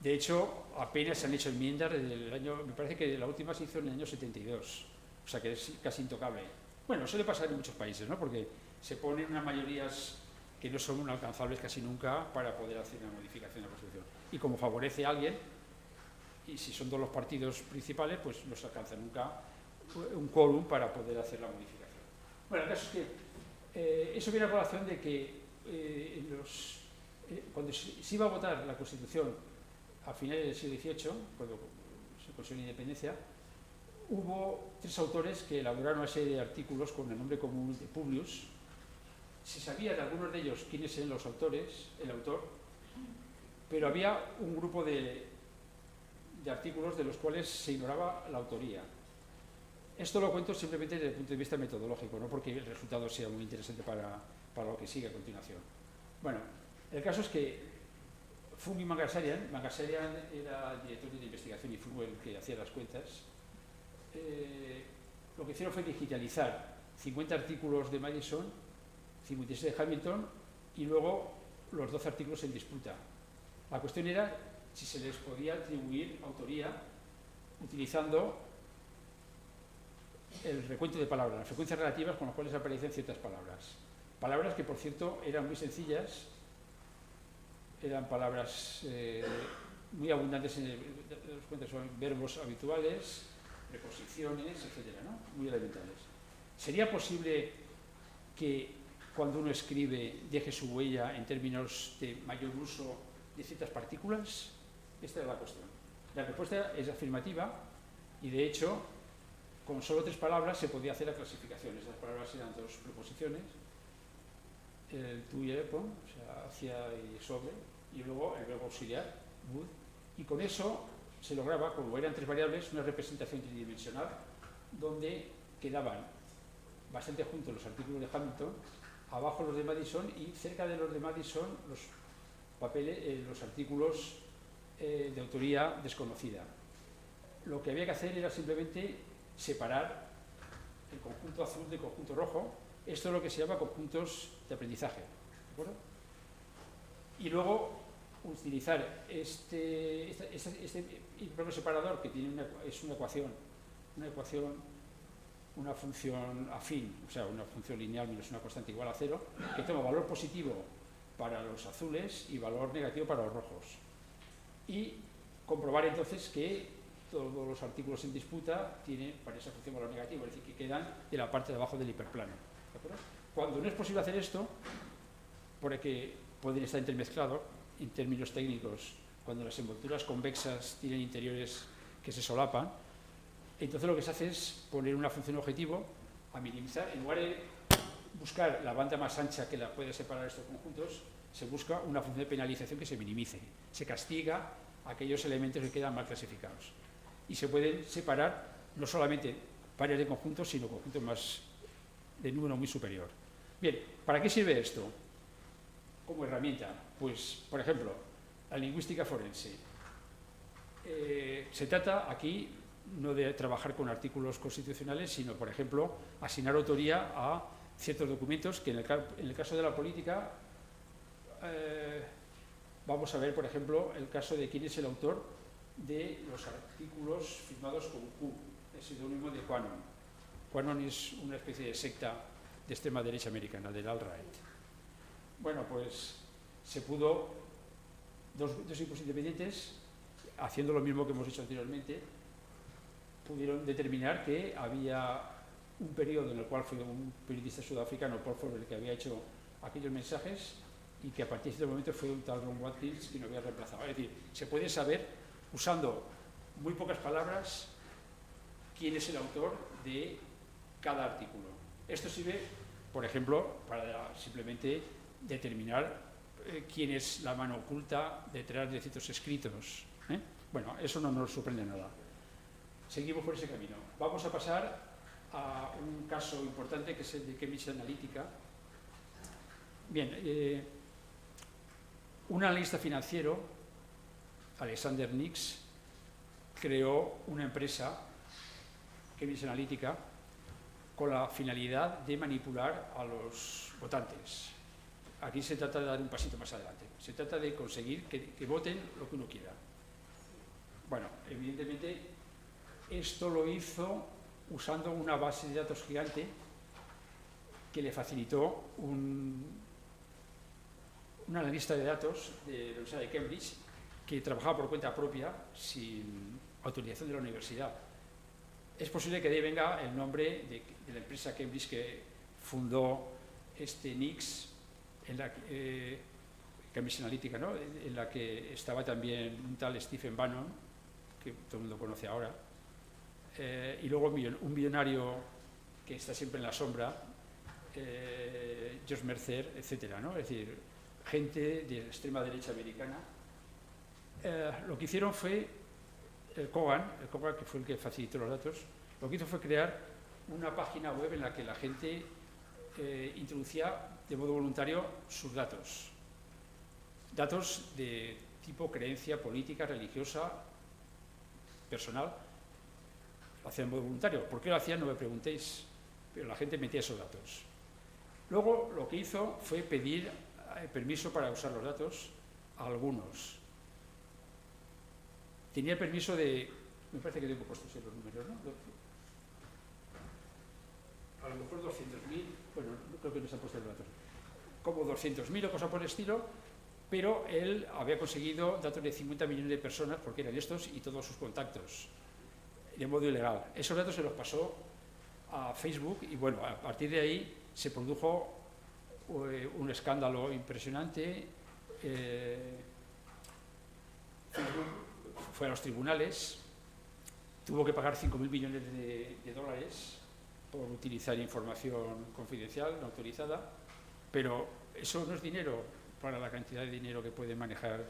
de hecho apenas se han hecho enmiendas desde el año, me parece que la última se hizo en el año 72, o sea que es casi intocable. Bueno, suele pasar en muchos países, ¿no? Porque se ponen unas mayorías que no son alcanzables casi nunca para poder hacer una modificación de la Constitución. Y como favorece a alguien, y si son todos los partidos principales, pues no se alcanza nunca un quórum para poder hacer la modificación. Bueno, el caso es que eso viene a colación de que cuando se iba a votar la Constitución a finales del siglo XVIII, cuando se consiguió la independencia, hubo 3 autores que elaboraron una serie de artículos con el nombre común de Publius. Se sabía de algunos de ellos quiénes eran los autores, el autor, pero había un grupo de artículos de los cuales se ignoraba la autoría. Esto lo cuento simplemente desde el punto de vista metodológico, no porque el resultado sea muy interesante para lo que sigue a continuación. Bueno, el caso es que Fungi Mangasarian era el director de investigación y fue el que hacía las cuentas. Lo que hicieron fue digitalizar 50 artículos de Madison, 56 de Hamilton y luego los 12 artículos en disputa. La cuestión era si se les podía atribuir autoría utilizando el recuento de palabras, las frecuencias relativas con las cuales aparecen ciertas palabras. Palabras que, por cierto, eran muy sencillas, eran palabras muy abundantes en los cuentos, son verbos habituales, preposiciones, etcétera, ¿no? Muy elementales. ¿Sería posible que cuando uno escribe deje su huella en términos de mayor uso de ciertas partículas? Esta es la cuestión. La respuesta es afirmativa y, de hecho, con solo 3 palabras se podía hacer la clasificación. Esas palabras eran 2 preposiciones, el tú y el epon, o sea, hacia y sobre, y luego el verbo auxiliar, would, y con eso se lograba, como eran 3 variables, una representación tridimensional donde quedaban bastante juntos los artículos de Hamilton, abajo los de Madison y cerca de los de Madison los papeles, los artículos de autoría desconocida. Lo que había que hacer era simplemente separar el conjunto azul del conjunto rojo. Esto es lo que se llama conjuntos de aprendizaje, ¿de acuerdo? Y luego utilizar este propio separador que tiene es una ecuación, una función afín, o sea, una función lineal menos una constante igual a 0, que toma valor positivo para los azules y valor negativo para los rojos. Y comprobar entonces que todos los artículos en disputa tienen para esa función valor negativo, es decir, que quedan de la parte de abajo del hiperplano. ¿De acuerdo? Cuando no es posible hacer esto, porque pueden estar intermezclados en términos técnicos, cuando las envolturas convexas tienen interiores que se solapan, entonces lo que se hace es poner una función objetivo a minimizar. En lugar de buscar la banda más ancha que la puede separar estos conjuntos, se busca una función de penalización que se minimice. Se castiga aquellos elementos que quedan mal clasificados. Y se pueden separar no solamente pares de conjuntos, sino conjuntos más de número muy superior. Bien, ¿para qué sirve esto como herramienta? Pues, por ejemplo, la lingüística forense. Se trata aquí no de trabajar con artículos constitucionales, sino, por ejemplo, asignar autoría a ciertos documentos que en el caso de la política vamos a ver, por ejemplo, el caso de quién es el autor de los artículos firmados con Q, el seudónimo de Quanon. Quanon es una especie de secta de extrema derecha americana, del alt-right. Bueno, pues se pudo, dos equipos independientes, haciendo lo mismo que hemos hecho anteriormente, pudieron determinar que había un periodo en el cual fue un periodista sudafricano, Paul Forbes, el que había hecho aquellos mensajes y que a partir de este momento fue un tal Ron Watkins quien lo había reemplazado. Es decir, se puede saber, usando muy pocas palabras, quién es el autor de cada artículo. Esto sirve, por ejemplo, para simplemente determinar quién es la mano oculta detrás de ciertos escritos. Bueno, eso no nos sorprende nada. Seguimos por ese camino. Vamos a pasar a un caso importante que es el de Cambridge Analytica. Bien, un analista financiero, Alexander Nix, creó una empresa, Cambridge Analytica, con la finalidad de manipular a los votantes. Aquí se trata de dar un pasito más adelante. Se trata de conseguir que voten lo que uno quiera. Bueno, evidentemente, esto lo hizo usando una base de datos gigante que le facilitó un analista de datos de la Universidad de Cambridge que trabajaba por cuenta propia sin autorización de la universidad. Es posible que de ahí venga el nombre de la empresa Cambridge que fundó este Nix, en la Cambridge Analytica, ¿no? En la que estaba también un tal Stephen Bannon, que todo el mundo conoce ahora, y luego un millonario que está siempre en la sombra, George Mercer, etcétera, ¿no? Es decir, gente de la extrema derecha americana. Lo que hicieron fue el Kogan, que fue el que facilitó los datos, lo que hizo fue crear una página web en la que la gente introducía de modo voluntario sus datos. Datos de tipo creencia política, religiosa, personal. Lo hacían de modo voluntario. ¿Por qué lo hacían? No me preguntéis, pero la gente metía esos datos. Luego lo que hizo fue pedir permiso para usar los datos a algunos. Tenía el permiso de, me parece que tengo puestos los números, ¿no? A lo mejor 200.000, bueno, creo que no se han puesto los datos, como 200.000 o cosa por el estilo, pero él había conseguido datos de 50 millones de personas, porque eran estos y todos sus contactos, de modo ilegal. Esos datos se los pasó a Facebook y bueno, a partir de ahí se produjo un escándalo impresionante. Facebook fue a los tribunales, tuvo que pagar 5.000 millones de dólares por utilizar información confidencial, no autorizada, pero eso no es dinero para la cantidad de dinero que pueden manejar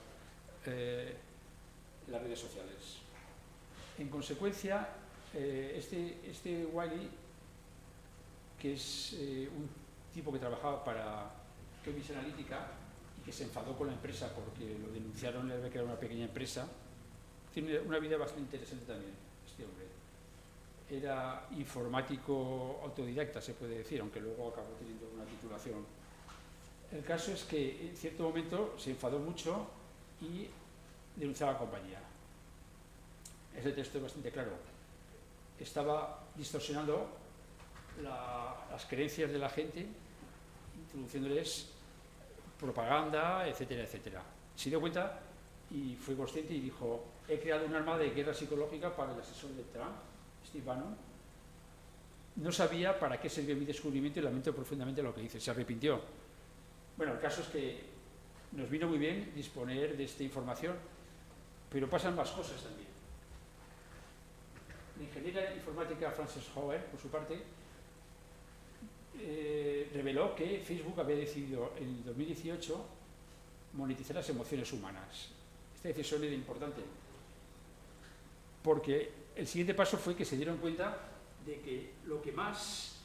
las redes sociales. En consecuencia, este Wiley, que es un tipo que trabajaba para Cambridge Analytica y que se enfadó con la empresa porque lo denunciaron, le había creado una pequeña empresa, tiene una vida bastante interesante también, este hombre. Era informático autodidacta, se puede decir, aunque luego acabó teniendo una titulación. El caso es que en cierto momento se enfadó mucho y denunció a la compañía. Ese texto es bastante claro. Estaba distorsionando las creencias de la gente, introduciéndoles propaganda, etcétera, etcétera. Se dio cuenta y fue consciente y dijo: he creado un arma de guerra psicológica para el asesor de Trump, Steve Bannon. No sabía para qué servía mi descubrimiento y lamento profundamente lo que hice. Se arrepintió. Bueno, el caso es que nos vino muy bien disponer de esta información, pero pasan más cosas también. La ingeniera informática Frances Hauer, por su parte, reveló que Facebook había decidido en 2018 monetizar las emociones humanas. Esta decisión era importante porque el siguiente paso fue que se dieron cuenta de que lo que más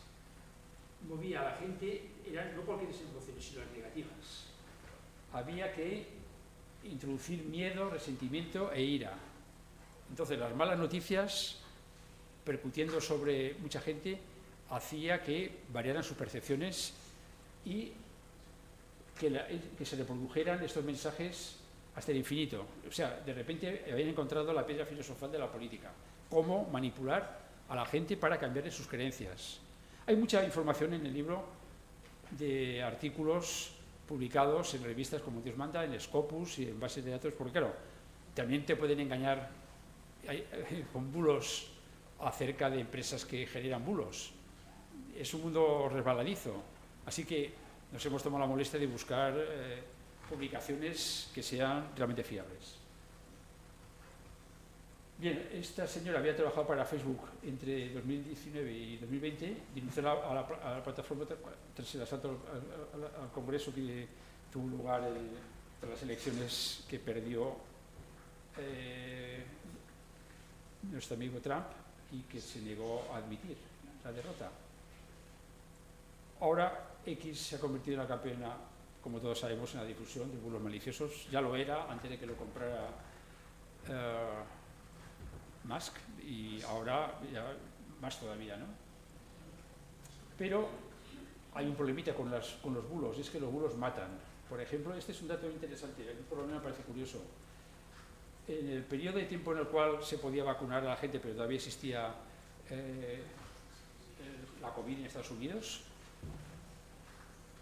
movía a la gente eran no cualquier emociones, sino las negativas. Había que introducir miedo, resentimiento e ira. Entonces, las malas noticias, percutiendo sobre mucha gente, hacía que variaran sus percepciones y que se reprodujeran estos mensajes hasta el infinito. O sea, de repente habían encontrado la piedra filosofal de la política. Cómo manipular a la gente para cambiarle sus creencias. Hay mucha información en el libro de artículos publicados en revistas como Dios manda, en Scopus y en bases de datos, porque claro, también te pueden engañar con bulos acerca de empresas que generan bulos. Es un mundo resbaladizo, así que nos hemos tomado la molestia de buscar publicaciones que sean realmente fiables. Bien, esta señora había trabajado para Facebook entre 2019 y 2020, denunció a la plataforma tras el asalto al Congreso que tuvo lugar tras las elecciones que perdió nuestro amigo Trump y que se negó a admitir la derrota. Ahora X se ha convertido en la campeona, como todos sabemos, en la difusión de bulos maliciosos. Ya lo era antes de que lo comprara Musk y ahora ya más todavía, ¿no? Pero hay un problemita con los bulos, es que los bulos matan. Por ejemplo, este es un dato interesante, a mí por lo menos me parece curioso. En el periodo de tiempo en el cual se podía vacunar a la gente, pero todavía existía la COVID en Estados Unidos,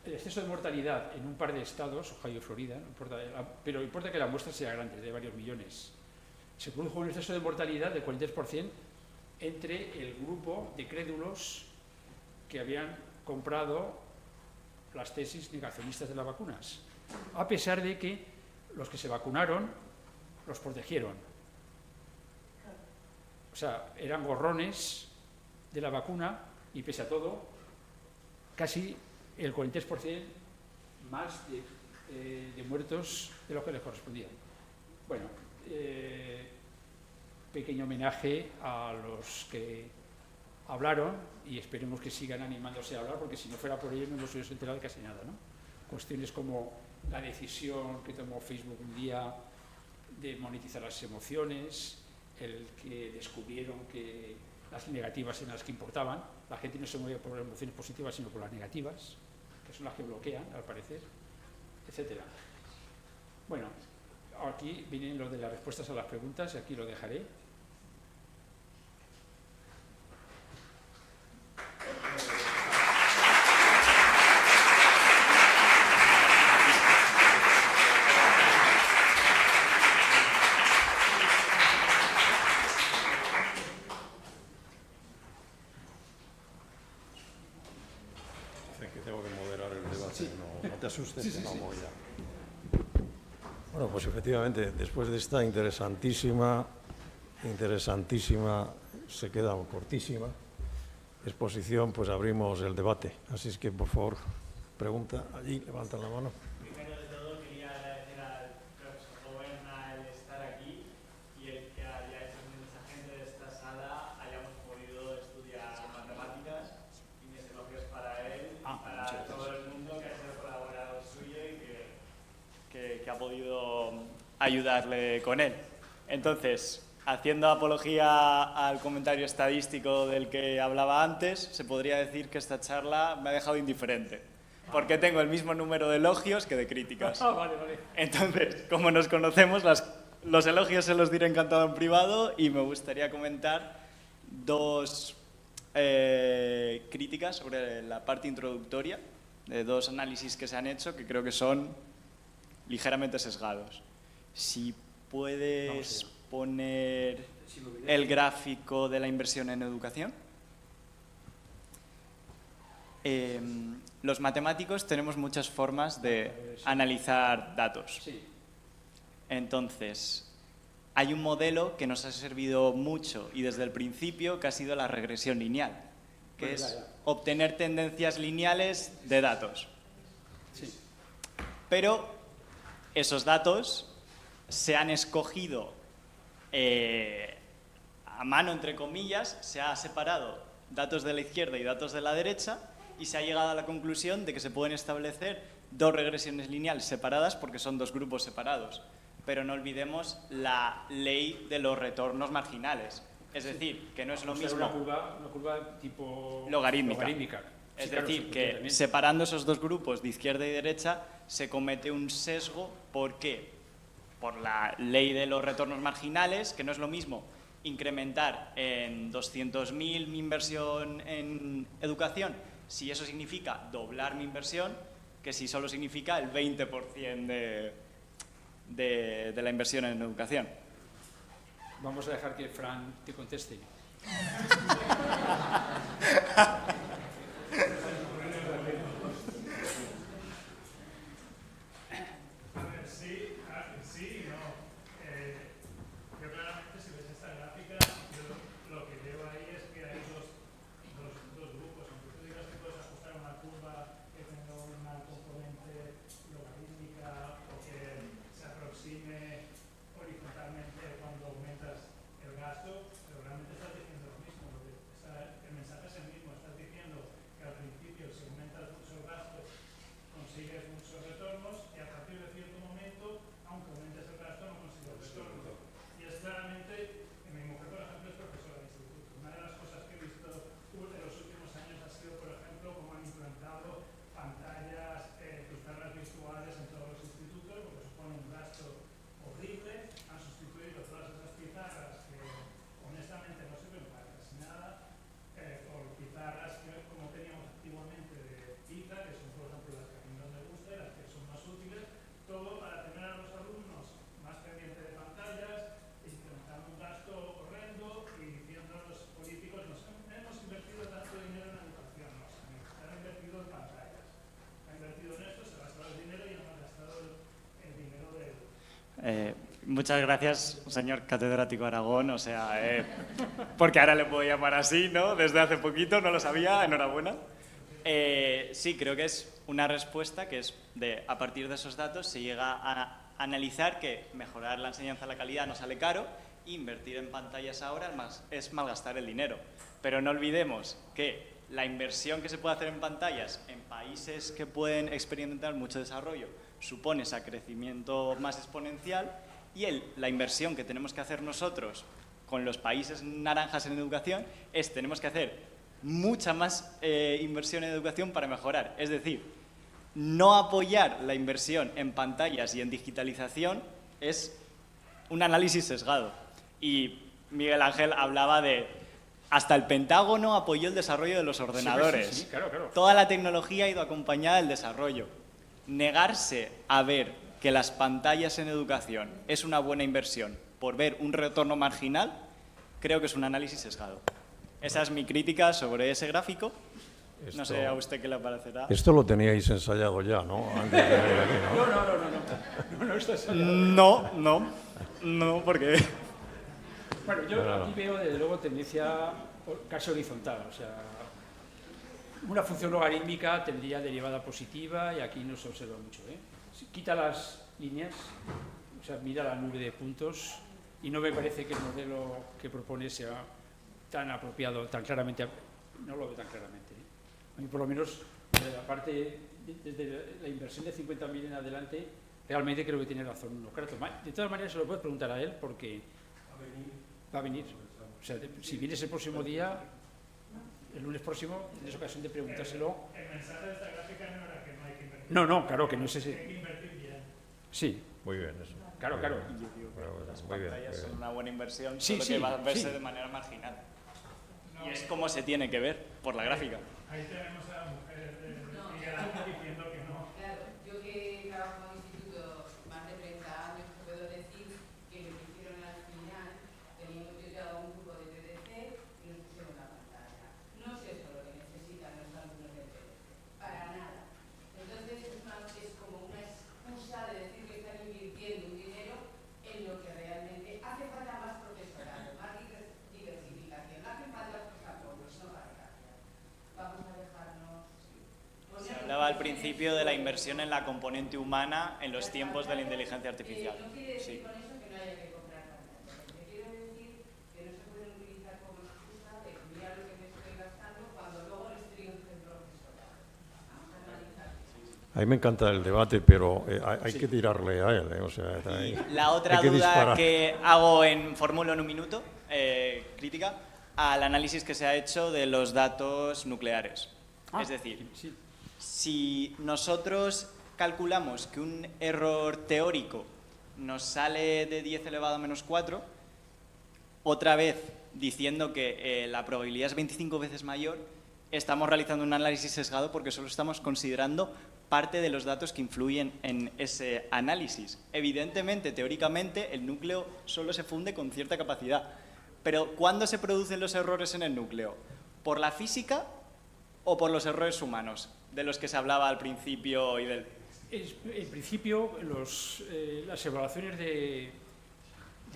el exceso de mortalidad en un par de estados, Ohio y Florida, no importa, pero importa que la muestra sea grande, de varios millones. Se produjo un exceso de mortalidad del 43% entre el grupo de crédulos que habían comprado las tesis negacionistas de las vacunas, a pesar de que los que se vacunaron los protegieron. O sea, eran gorrones de la vacuna y pese a todo, casi el 43% más de muertos de lo que les correspondía. Bueno, pequeño homenaje a los que hablaron y esperemos que sigan animándose a hablar, porque si no fuera por ellos no nos hubiéramos enterado de casi nada, ¿no? Cuestiones como la decisión que tomó Facebook un día de monetizar las emociones, el que descubrieron que las negativas eran las que importaban, la gente no se movía por las emociones positivas sino por las negativas, que son las que bloquean al parecer, etcétera. Bueno, aquí vienen lo de las respuestas a las preguntas y aquí lo dejaré. Sí. Bueno, pues efectivamente, después de esta interesantísima, se queda cortísima exposición, pues abrimos el debate. Así es que, por favor, pregunta allí, levantan la mano. Primero de todo, quería agradecer al profesor Goberna el estar aquí y el que haya hecho que mucha gente de esta sala hayamos podido estudiar matemáticas, y mis elogios para él y para todo el mundo que ha sido colaborador suyo y que ha podido ayudarle con él. Entonces, haciendo apología al comentario estadístico del que hablaba antes, se podría decir que esta charla me ha dejado indiferente, porque tengo el mismo número de elogios que de críticas. Vale. Entonces, como nos conocemos, los elogios se los diré encantado en privado y me gustaría comentar dos críticas sobre la parte introductoria de dos análisis que se han hecho que creo que son ligeramente sesgados. Si puedes poner el gráfico de la inversión en educación. Los matemáticos tenemos muchas formas de analizar datos. Sí. Entonces, hay un modelo que nos ha servido mucho y desde el principio, que ha sido la regresión lineal, que Bueno, es ya. obtener tendencias lineales de datos. Sí. Pero esos datos se han escogido a mano, entre comillas, se ha separado datos de la izquierda y datos de la derecha y se ha llegado a la conclusión de que se pueden establecer dos regresiones lineales separadas porque son dos grupos separados. Pero no olvidemos la ley de los retornos marginales. Es decir, que no es lo mismo... Una curva tipo... Logarítmica. Es Sí, claro, decir, se que entiende bien. separando esos dos grupos de izquierda y derecha se comete un sesgo. ¿Por qué? Por la ley de los retornos marginales, que no es lo mismo incrementar en 200.000 mi inversión en educación si eso significa doblar mi inversión que si solo significa el 20% de la inversión en educación. Vamos a dejar que Fran te conteste. Sí, no. Yo claramente, si ves esta gráfica, yo lo que veo ahí es que hay dos grupos. Aunque tú digas que puedes ajustar una curva que tenga una componente logarítmica o que se aproxime horizontalmente cuando aumentas el gasto, pero realmente estás diciendo lo mismo. El mensaje es el mismo. Estás diciendo que al principio, si aumentas mucho el gasto, consigues muchos retornos y a partir de cierto momento, aunque aumentes el gasto, no consigues retornos. Y es claramente, mi mujer, por ejemplo, es profesora de instituto. Una de las cosas que he visto en los últimos años ha sido, por ejemplo, cómo han implantado pantallas, pizarras virtuales en todos los institutos, porque supone un gasto horrible. Han sustituido todas esas pizarras que honestamente no sirven para casi nada, por pizarras que, como teníamos antiguamente de tiza, que son por ejemplo las que a mí no me gustan, las que son más útiles, todo para tener a los alumnos más pendientes de pantallas, implementando un gasto horrendo y diciendo a los políticos, hemos invertido tanto dinero en educación, no, señor, se han invertido en pantallas, se ha invertido en esto, se ha gastado el dinero y no ha gastado el dinero de... Muchas gracias, señor catedrático Aragón, o sea, porque ahora le puedo llamar así, ¿no? Desde hace poquito, no lo sabía, enhorabuena. Sí, creo que es una respuesta que es de, a partir de esos datos se llega a analizar que mejorar la enseñanza, la calidad no sale caro, invertir en pantallas ahora es malgastar el dinero. Pero no olvidemos que la inversión que se puede hacer en pantallas en países que pueden experimentar mucho desarrollo supone ese crecimiento más exponencial y la inversión que tenemos que hacer nosotros con los países naranjas en educación es tenemos que hacer mucha más inversión en educación para mejorar. Es decir, no apoyar la inversión en pantallas y en digitalización es un análisis sesgado. Y Miguel Ángel hablaba de hasta el Pentágono apoyó el desarrollo de los ordenadores. Sí, claro. Toda la tecnología ha ido acompañada del desarrollo. Negarse a ver que las pantallas en educación es una buena inversión por ver un retorno marginal, creo que es un análisis sesgado. Esa es mi crítica sobre ese gráfico. No sé a usted qué le parecerá. Esto lo teníais ensayado ya, ¿no? Antes de venir aquí, ¿no? No está No, porque... Bueno, yo aquí veo desde luego tendencia casi horizontal, o sea, una función logarítmica tendría derivada positiva y aquí no se observa mucho, ¿eh? Si quita las líneas, o sea, mira la nube de puntos y no me parece que el modelo que propone sea tan apropiado, tan claramente, no lo veo tan claramente, ¿eh? A mí por lo menos, la parte, desde la inversión de 50.000 en adelante, realmente creo que tiene razón uno. Claro, de todas maneras se lo puedes preguntar a él porque va a venir. O sea, si vienes el próximo día, el lunes próximo, tienes ocasión de preguntárselo. El mensaje de esta gráfica no era que no hay que invertir. No, claro que no es ese. Hay que invertir bien. Sí, Muy bien, eso. claro. Yo digo que las Muy bien, pantallas muy son bien. una buena inversión, Sí, solo sí, que va a verse sí. de manera marginal. Y es como se tiene que ver, por la gráfica. Ahí tenemos a la mujer de Miguel Ángel diciendo que no. Claro, yo que trabajo en un instituto más de 30 años, puedo decir que lo que hicieron al final, teníamos yo ya un grupo de TDC y nos pusieron la pantalla. No es eso lo que necesitan los alumnos de TDC, para nada. Entonces es como una excusa de decir que están invirtiendo un dinero en lo que realmente hace falta más profesorado, más diversificación, hace falta los apoyos, no para cambiar. principio de la inversión en la componente humana en los tiempos de la inteligencia artificial. No quiere decir Sí. con eso que no haya que comprar pantallas. Lo que quiero decir que no se pueden utilizar como excusa de mira lo que me estoy gastando cuando luego le estoy diciendo al profesorado. Vamos a analizar. A mí me encanta el debate, pero hay que tirarle a él. O sea, ahí La otra hay que duda disparar. que hago formulo en un minuto, crítica, al análisis que se ha hecho de los datos nucleares. Es decir, Sí. si nosotros calculamos que un error teórico nos sale de 10 elevado a menos 4, otra vez diciendo que la probabilidad es 25 veces mayor, estamos realizando un análisis sesgado porque solo estamos considerando parte de los datos que influyen en ese análisis. Evidentemente, teóricamente, el núcleo solo se funde con cierta capacidad. Pero ¿cuándo se producen los errores en el núcleo? ¿Por la física o por los errores humanos, de los que se hablaba al principio y del... En principio, las evaluaciones de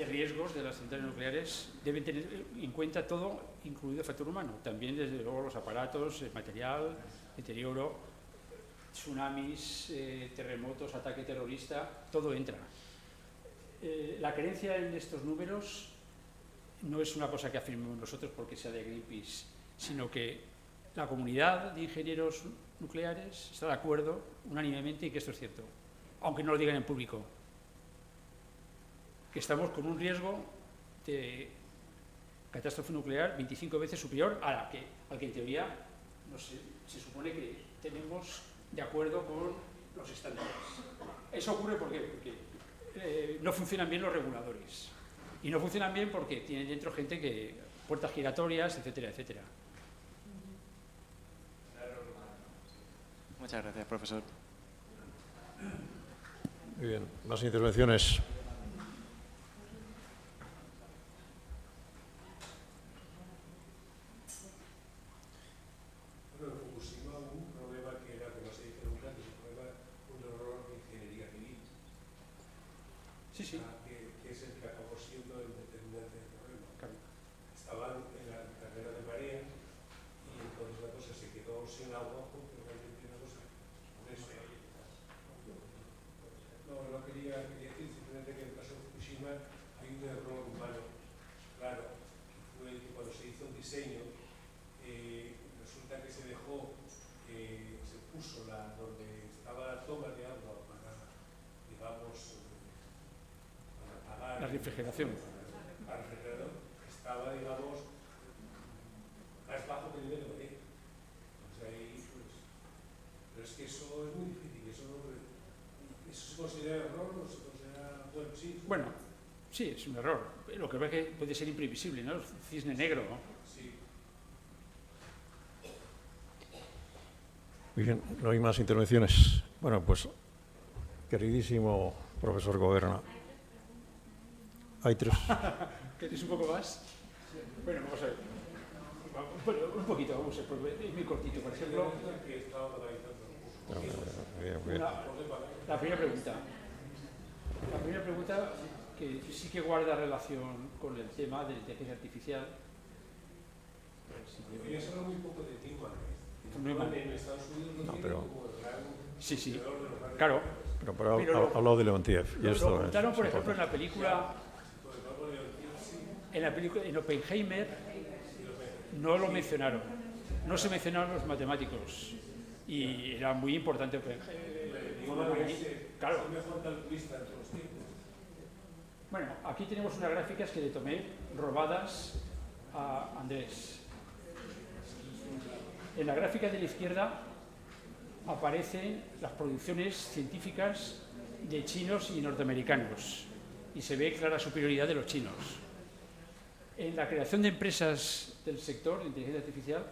riesgos de las centrales nucleares deben tener en cuenta todo, incluido el factor humano. También, desde luego, los aparatos, el material, deterioro, tsunamis, terremotos, ataque terrorista, todo entra. La creencia en estos números no es una cosa que afirmemos nosotros porque sea de Greenpeace, sino que la comunidad de ingenieros nucleares está de acuerdo unánimemente en que esto es cierto, aunque no lo digan en público, que estamos con un riesgo de catástrofe nuclear 25 veces superior al que en teoría no sé, se supone que tenemos de acuerdo con los estándares. Eso ocurre porque no funcionan bien los reguladores. Y no funcionan bien porque tienen dentro gente que puertas giratorias, etcétera, etcétera. Muchas gracias, profesor. Muy bien, más intervenciones. Bueno, en Fukushima hubo un problema que era, que no se dice nunca, que es un error de ingeniería civil. Sí, sí. Que es el que acabó siendo el determinante del problema. Claro. Estaban en la carrera de marea y entonces la cosa se quedó sin agua porque realmente una cosa por eso. No quería decir simplemente que en el caso de Fukushima hay un error humano, claro, que fue que cuando se hizo un diseño resulta que se dejó, se puso donde estaba la toma de agua para, digamos, para apagar La refrigeración. Para el refrigerador, estaba, digamos, más bajo que el nivel de marea. Entonces ahí, pues, pero es que eso es muy difícil, eso se considera error, no se considera, bueno, sí. Bueno, sí, es un error. Lo que pasa es que puede ser imprevisible, ¿no? Cisne negro, ¿no? Sí. Muy bien, no hay más intervenciones. Bueno, pues, queridísimo profesor Goberna. Hay tres. ¿Queréis un poco más? Bueno, vamos a ver. Bueno, un poquito, vamos a ver, porque es muy cortito. Por ejemplo, Bien. la primera pregunta. La primera pregunta, que sí que guarda relación con el tema de la inteligencia artificial. Debería ser muy poco de tiempo. Neumann. En Estados Unidos no, pero- tiene como el gran... Sí, claro. Pero Pero ha hablado de Leontiev. Y Lo esto contaron, es por ejemplo, en importante. la película, en Oppenheimer, no lo mencionaron. No se mencionaron los matemáticos. Y era muy importante Oppenheimer. Claro. Bueno, aquí tenemos unas gráficas que le tomé robadas a Andrés. En la gráfica de la izquierda aparecen las producciones científicas de chinos y norteamericanos y se ve clara superioridad de los chinos. En la creación de empresas del sector de inteligencia artificial,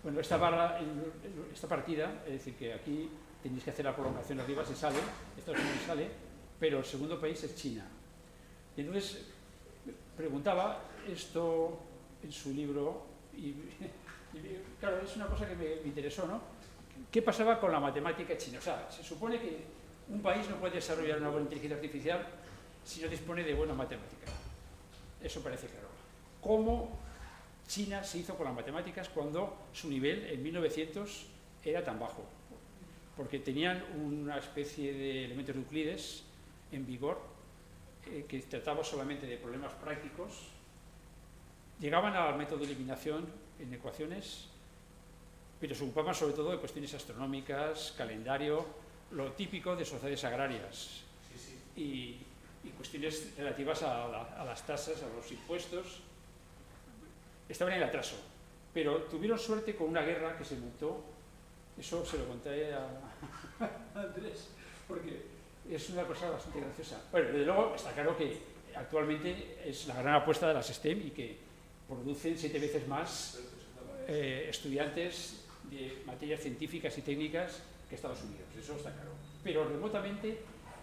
bueno, esta partida, es decir, que aquí tenéis que hacer la prolongación arriba, se sale, Estados Unidos sale, pero el segundo país es China. Y entonces preguntaba esto en su libro y claro, es una cosa que me interesó, ¿no? ¿Qué pasaba con la matemática china? O sea, se supone que un país no puede desarrollar una buena inteligencia artificial si no dispone de buena matemática. Eso parece claro. ¿Cómo China se hizo con las matemáticas cuando su nivel en 1900 era tan bajo? porque tenían una especie de elementos de Euclides en vigor que trataba solamente de problemas prácticos. Llegaban al método de eliminación en ecuaciones, pero se ocupaban sobre todo de cuestiones astronómicas, calendario, lo típico de sociedades agrarias y cuestiones relativas a las tasas, a los impuestos. Estaban en el atraso, pero tuvieron suerte con una guerra que se montó. Eso se lo conté a Andrés, porque es una cosa bastante graciosa. Bueno, desde luego está claro que actualmente es la gran apuesta de las STEM y que producen 7 veces más estudiantes de materias científicas y técnicas que Estados Unidos, eso está claro. Pero remotamente,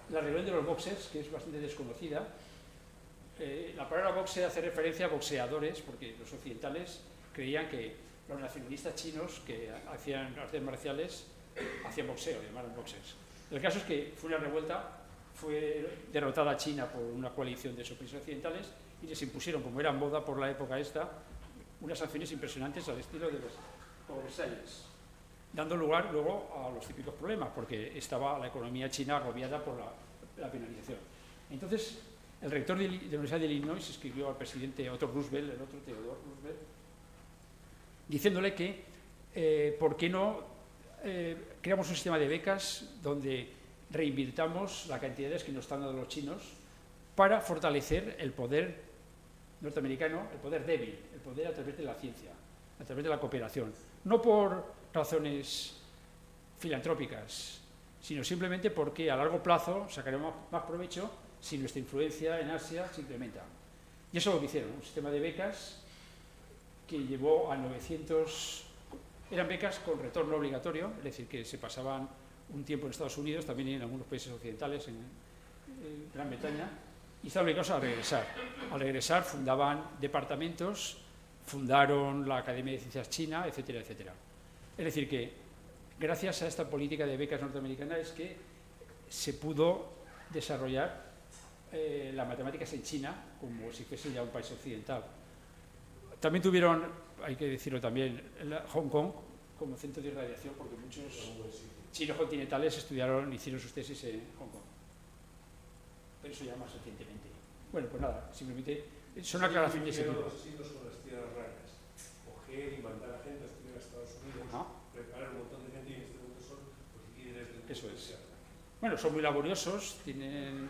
la rebelión de los boxers, que es bastante desconocida, la palabra boxer hace referencia a boxeadores, porque los occidentales creían que los nacionalistas chinos que hacían artes marciales hacían boxeo, llamaron boxers. El caso es que fue una revuelta, fue derrotada China por una coalición de esos países occidentales y les impusieron, como era moda por la época esta, unas sanciones impresionantes al estilo de los Versalles, dando lugar luego a los típicos problemas, porque estaba la economía china agobiada por la penalización. Entonces, el rector de la Universidad de Illinois escribió al presidente Otto Roosevelt, el otro Theodore Roosevelt, diciéndole que por qué no creamos un sistema de becas donde reinvirtamos la cantidades que nos están dando los chinos para fortalecer el poder norteamericano, el poder débil, el poder a través de la ciencia, a través de la cooperación. No por razones filantrópicas, sino simplemente porque a largo plazo sacaremos más provecho si nuestra influencia en Asia se incrementa. Y eso es lo que hicieron, un sistema de becas que llevó a 900... Eran becas con retorno obligatorio, es decir, que se pasaban un tiempo en Estados Unidos, también en algunos países occidentales, en Gran Bretaña, y estaban obligados a regresar. Al regresar fundaban departamentos, fundaron la Academia de Ciencias China, etcétera, etcétera. Es decir, que gracias a esta política de becas norteamericana es que se pudo desarrollar las matemáticas en China como si fuese ya un país occidental. También tuvieron, hay que decirlo también, Hong Kong como centro de irradiación, porque muchos chinos continentales hicieron sus tesis en Hong Kong. Pero eso ya más recientemente. Bueno, pues nada, simplemente son aclaraciones de ese tipo. Los chinos con las tierras raras, coger y mandar a gente a estudiar a Estados Unidos, preparar un montón de gente y en este momento son los líderes del mundo. Eso es. Bueno, son muy laboriosos, tienen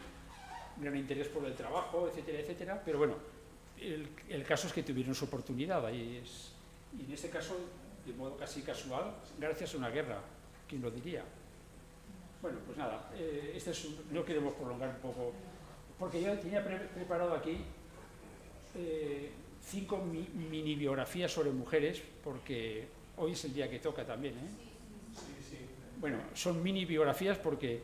gran interés por el trabajo, etcétera, etcétera, pero bueno, el caso es que tuvieron su oportunidad y en este caso, de modo casi casual, gracias a una guerra, ¿quién lo diría? Bueno, pues nada, no queremos prolongar un poco, porque yo tenía preparado aquí 5 mini biografías sobre mujeres, porque hoy es el día que toca también, ¿eh? Bueno, son mini biografías porque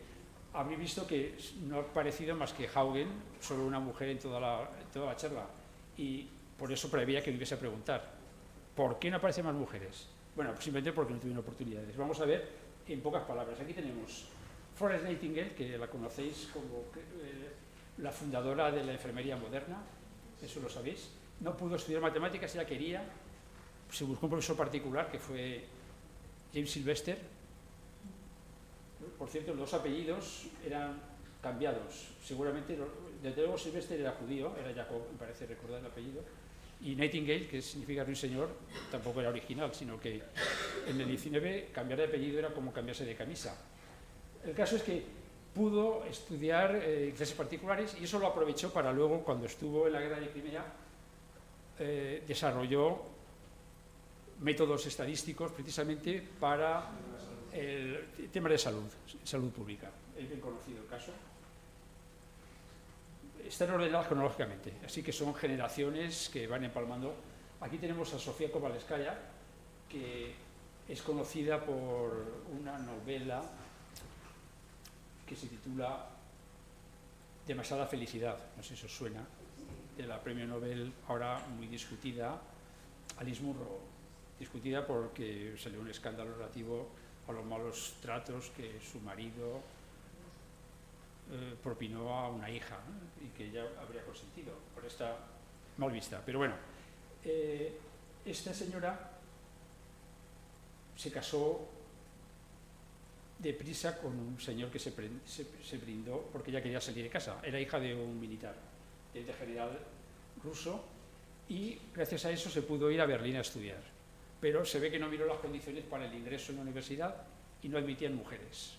habréis visto que no ha aparecido más que Haugen, solo una mujer en toda la charla, y por eso preveía que me ibas a preguntar, ¿por qué no aparecen más mujeres? Bueno, pues simplemente porque no tuvieron oportunidades. Vamos a ver en pocas palabras. Aquí tenemos Florence Nightingale, que la conocéis como la fundadora de la enfermería moderna, eso lo sabéis. No pudo estudiar matemáticas, ella quería, se buscó un profesor particular que fue James Sylvester. Por cierto, los apellidos eran cambiados. Seguramente, desde luego Sylvester era judío, era Jacob, me parece recordar el apellido. Y Nightingale, que significa ruiseñor, tampoco era original, sino que en el 19 cambiar de apellido era como cambiarse de camisa. El caso es que pudo estudiar clases particulares y eso lo aprovechó para luego, cuando estuvo en la guerra de Crimea, desarrolló métodos estadísticos precisamente para el tema de salud pública. Es bien conocido el caso. Están ordenadas cronológicamente, así que son generaciones que van empalmando. Aquí tenemos a Sofía Kovalevskaya, que es conocida por una novela que se titula Demasiada felicidad, no sé si os suena, de la premio Nobel, ahora muy discutida, Alice Munro, discutida porque salió un escándalo relativo a los malos tratos que su marido propinó a una hija, ¿no? Y que ella habría consentido por esta mal vista. Pero bueno, esta señora se casó deprisa con un señor que se brindó porque ella quería salir de casa. Era hija de un militar, de general ruso, y gracias a eso se pudo ir a Berlín a estudiar. Pero se ve que no miró las condiciones para el ingreso en la universidad y no admitían mujeres.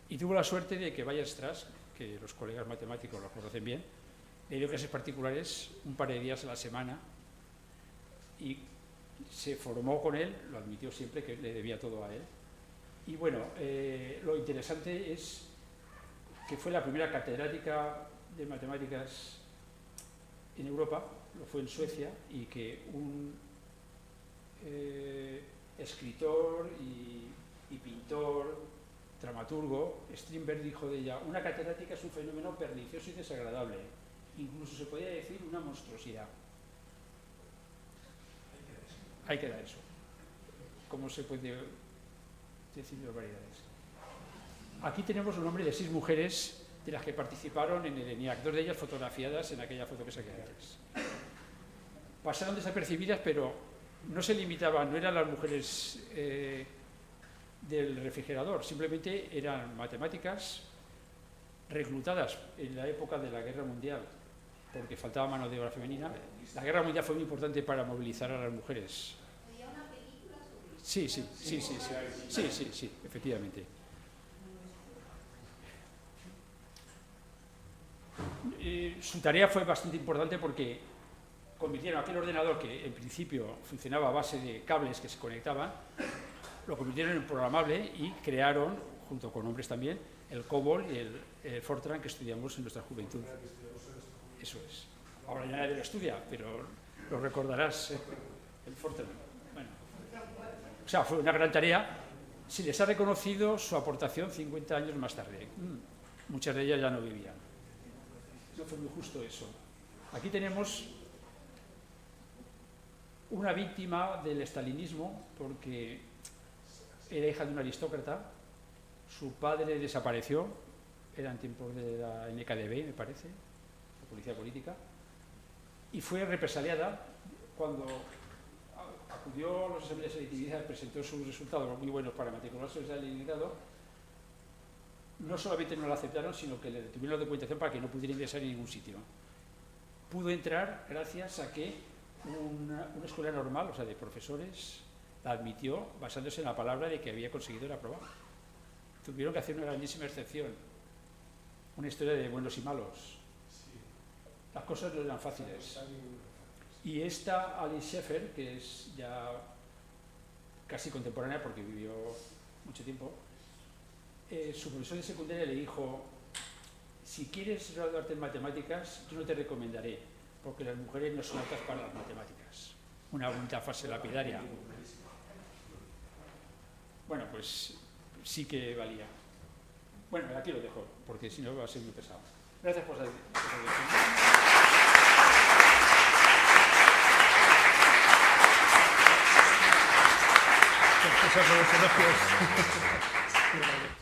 Y tuvo la suerte de que Weierstrass, que los colegas matemáticos lo conocen bien, le dio clases particulares un par de días a la semana y se formó con él, lo admitió siempre, que le debía todo a él. Y bueno, lo interesante es que fue la primera catedrática de matemáticas en Europa, lo fue en Suecia, y que un escritor y pintor, dramaturgo, Strindberg dijo de ella: una catedrática es un fenómeno pernicioso y desagradable, incluso se podría decir una monstruosidad. Ahí queda eso. ¿Cómo se puede decir barbaridades? Aquí tenemos un nombre de 6 mujeres de las que participaron en el ENIAC, 2 de ellas fotografiadas en aquella foto que saqué antes. Pasaron desapercibidas, pero no se limitaban, no eran las mujeres del refrigerador, simplemente eran matemáticas reclutadas en la época de la Guerra Mundial, porque faltaba mano de obra femenina. La Guerra Mundial fue muy importante para movilizar a las mujeres. ¿Había una película sobre eso? Sí, efectivamente. Su tarea fue bastante importante porque convirtieron aquel ordenador que en principio funcionaba a base de cables que se conectaban, lo convirtieron en programable y crearon, junto con hombres también, el COBOL y el Fortran que estudiamos en nuestra juventud. Eso es. Ahora ya nadie lo estudia, pero lo recordarás, el Fortran. Bueno, o sea, fue una gran tarea. Se les ha reconocido su aportación 50 años más tarde. Muchas de ellas ya no vivían. No fue muy justo eso. Aquí tenemos una víctima del estalinismo porque era hija de un aristócrata, su padre desapareció, eran tiempos de la NKVD, me parece, la policía política, y fue represaliada cuando acudió a los exámenes de selectividad, presentó sus resultados muy buenos para matricularse en el Leningrado. No solamente no la aceptaron, sino que le detuvieron la documentación para que no pudiera ingresar en ningún sitio. Pudo entrar gracias a que una escuela normal, o sea, de profesores, la admitió basándose en la palabra de que había conseguido el aprobado. Tuvieron que hacer una grandísima excepción, una historia de buenos y malos. Las cosas no eran fáciles. Y esta Alice Schaeffer, que es ya casi contemporánea porque vivió mucho tiempo, su profesor de secundaria le dijo: si quieres graduarte en matemáticas, yo no te recomendaré, porque las mujeres no son aptas para las matemáticas. Una bonita frase lapidaria. Bueno, pues sí que valía. Bueno, aquí lo dejo, porque si no va a ser muy pesado. Gracias por su atención. Muchas gracias.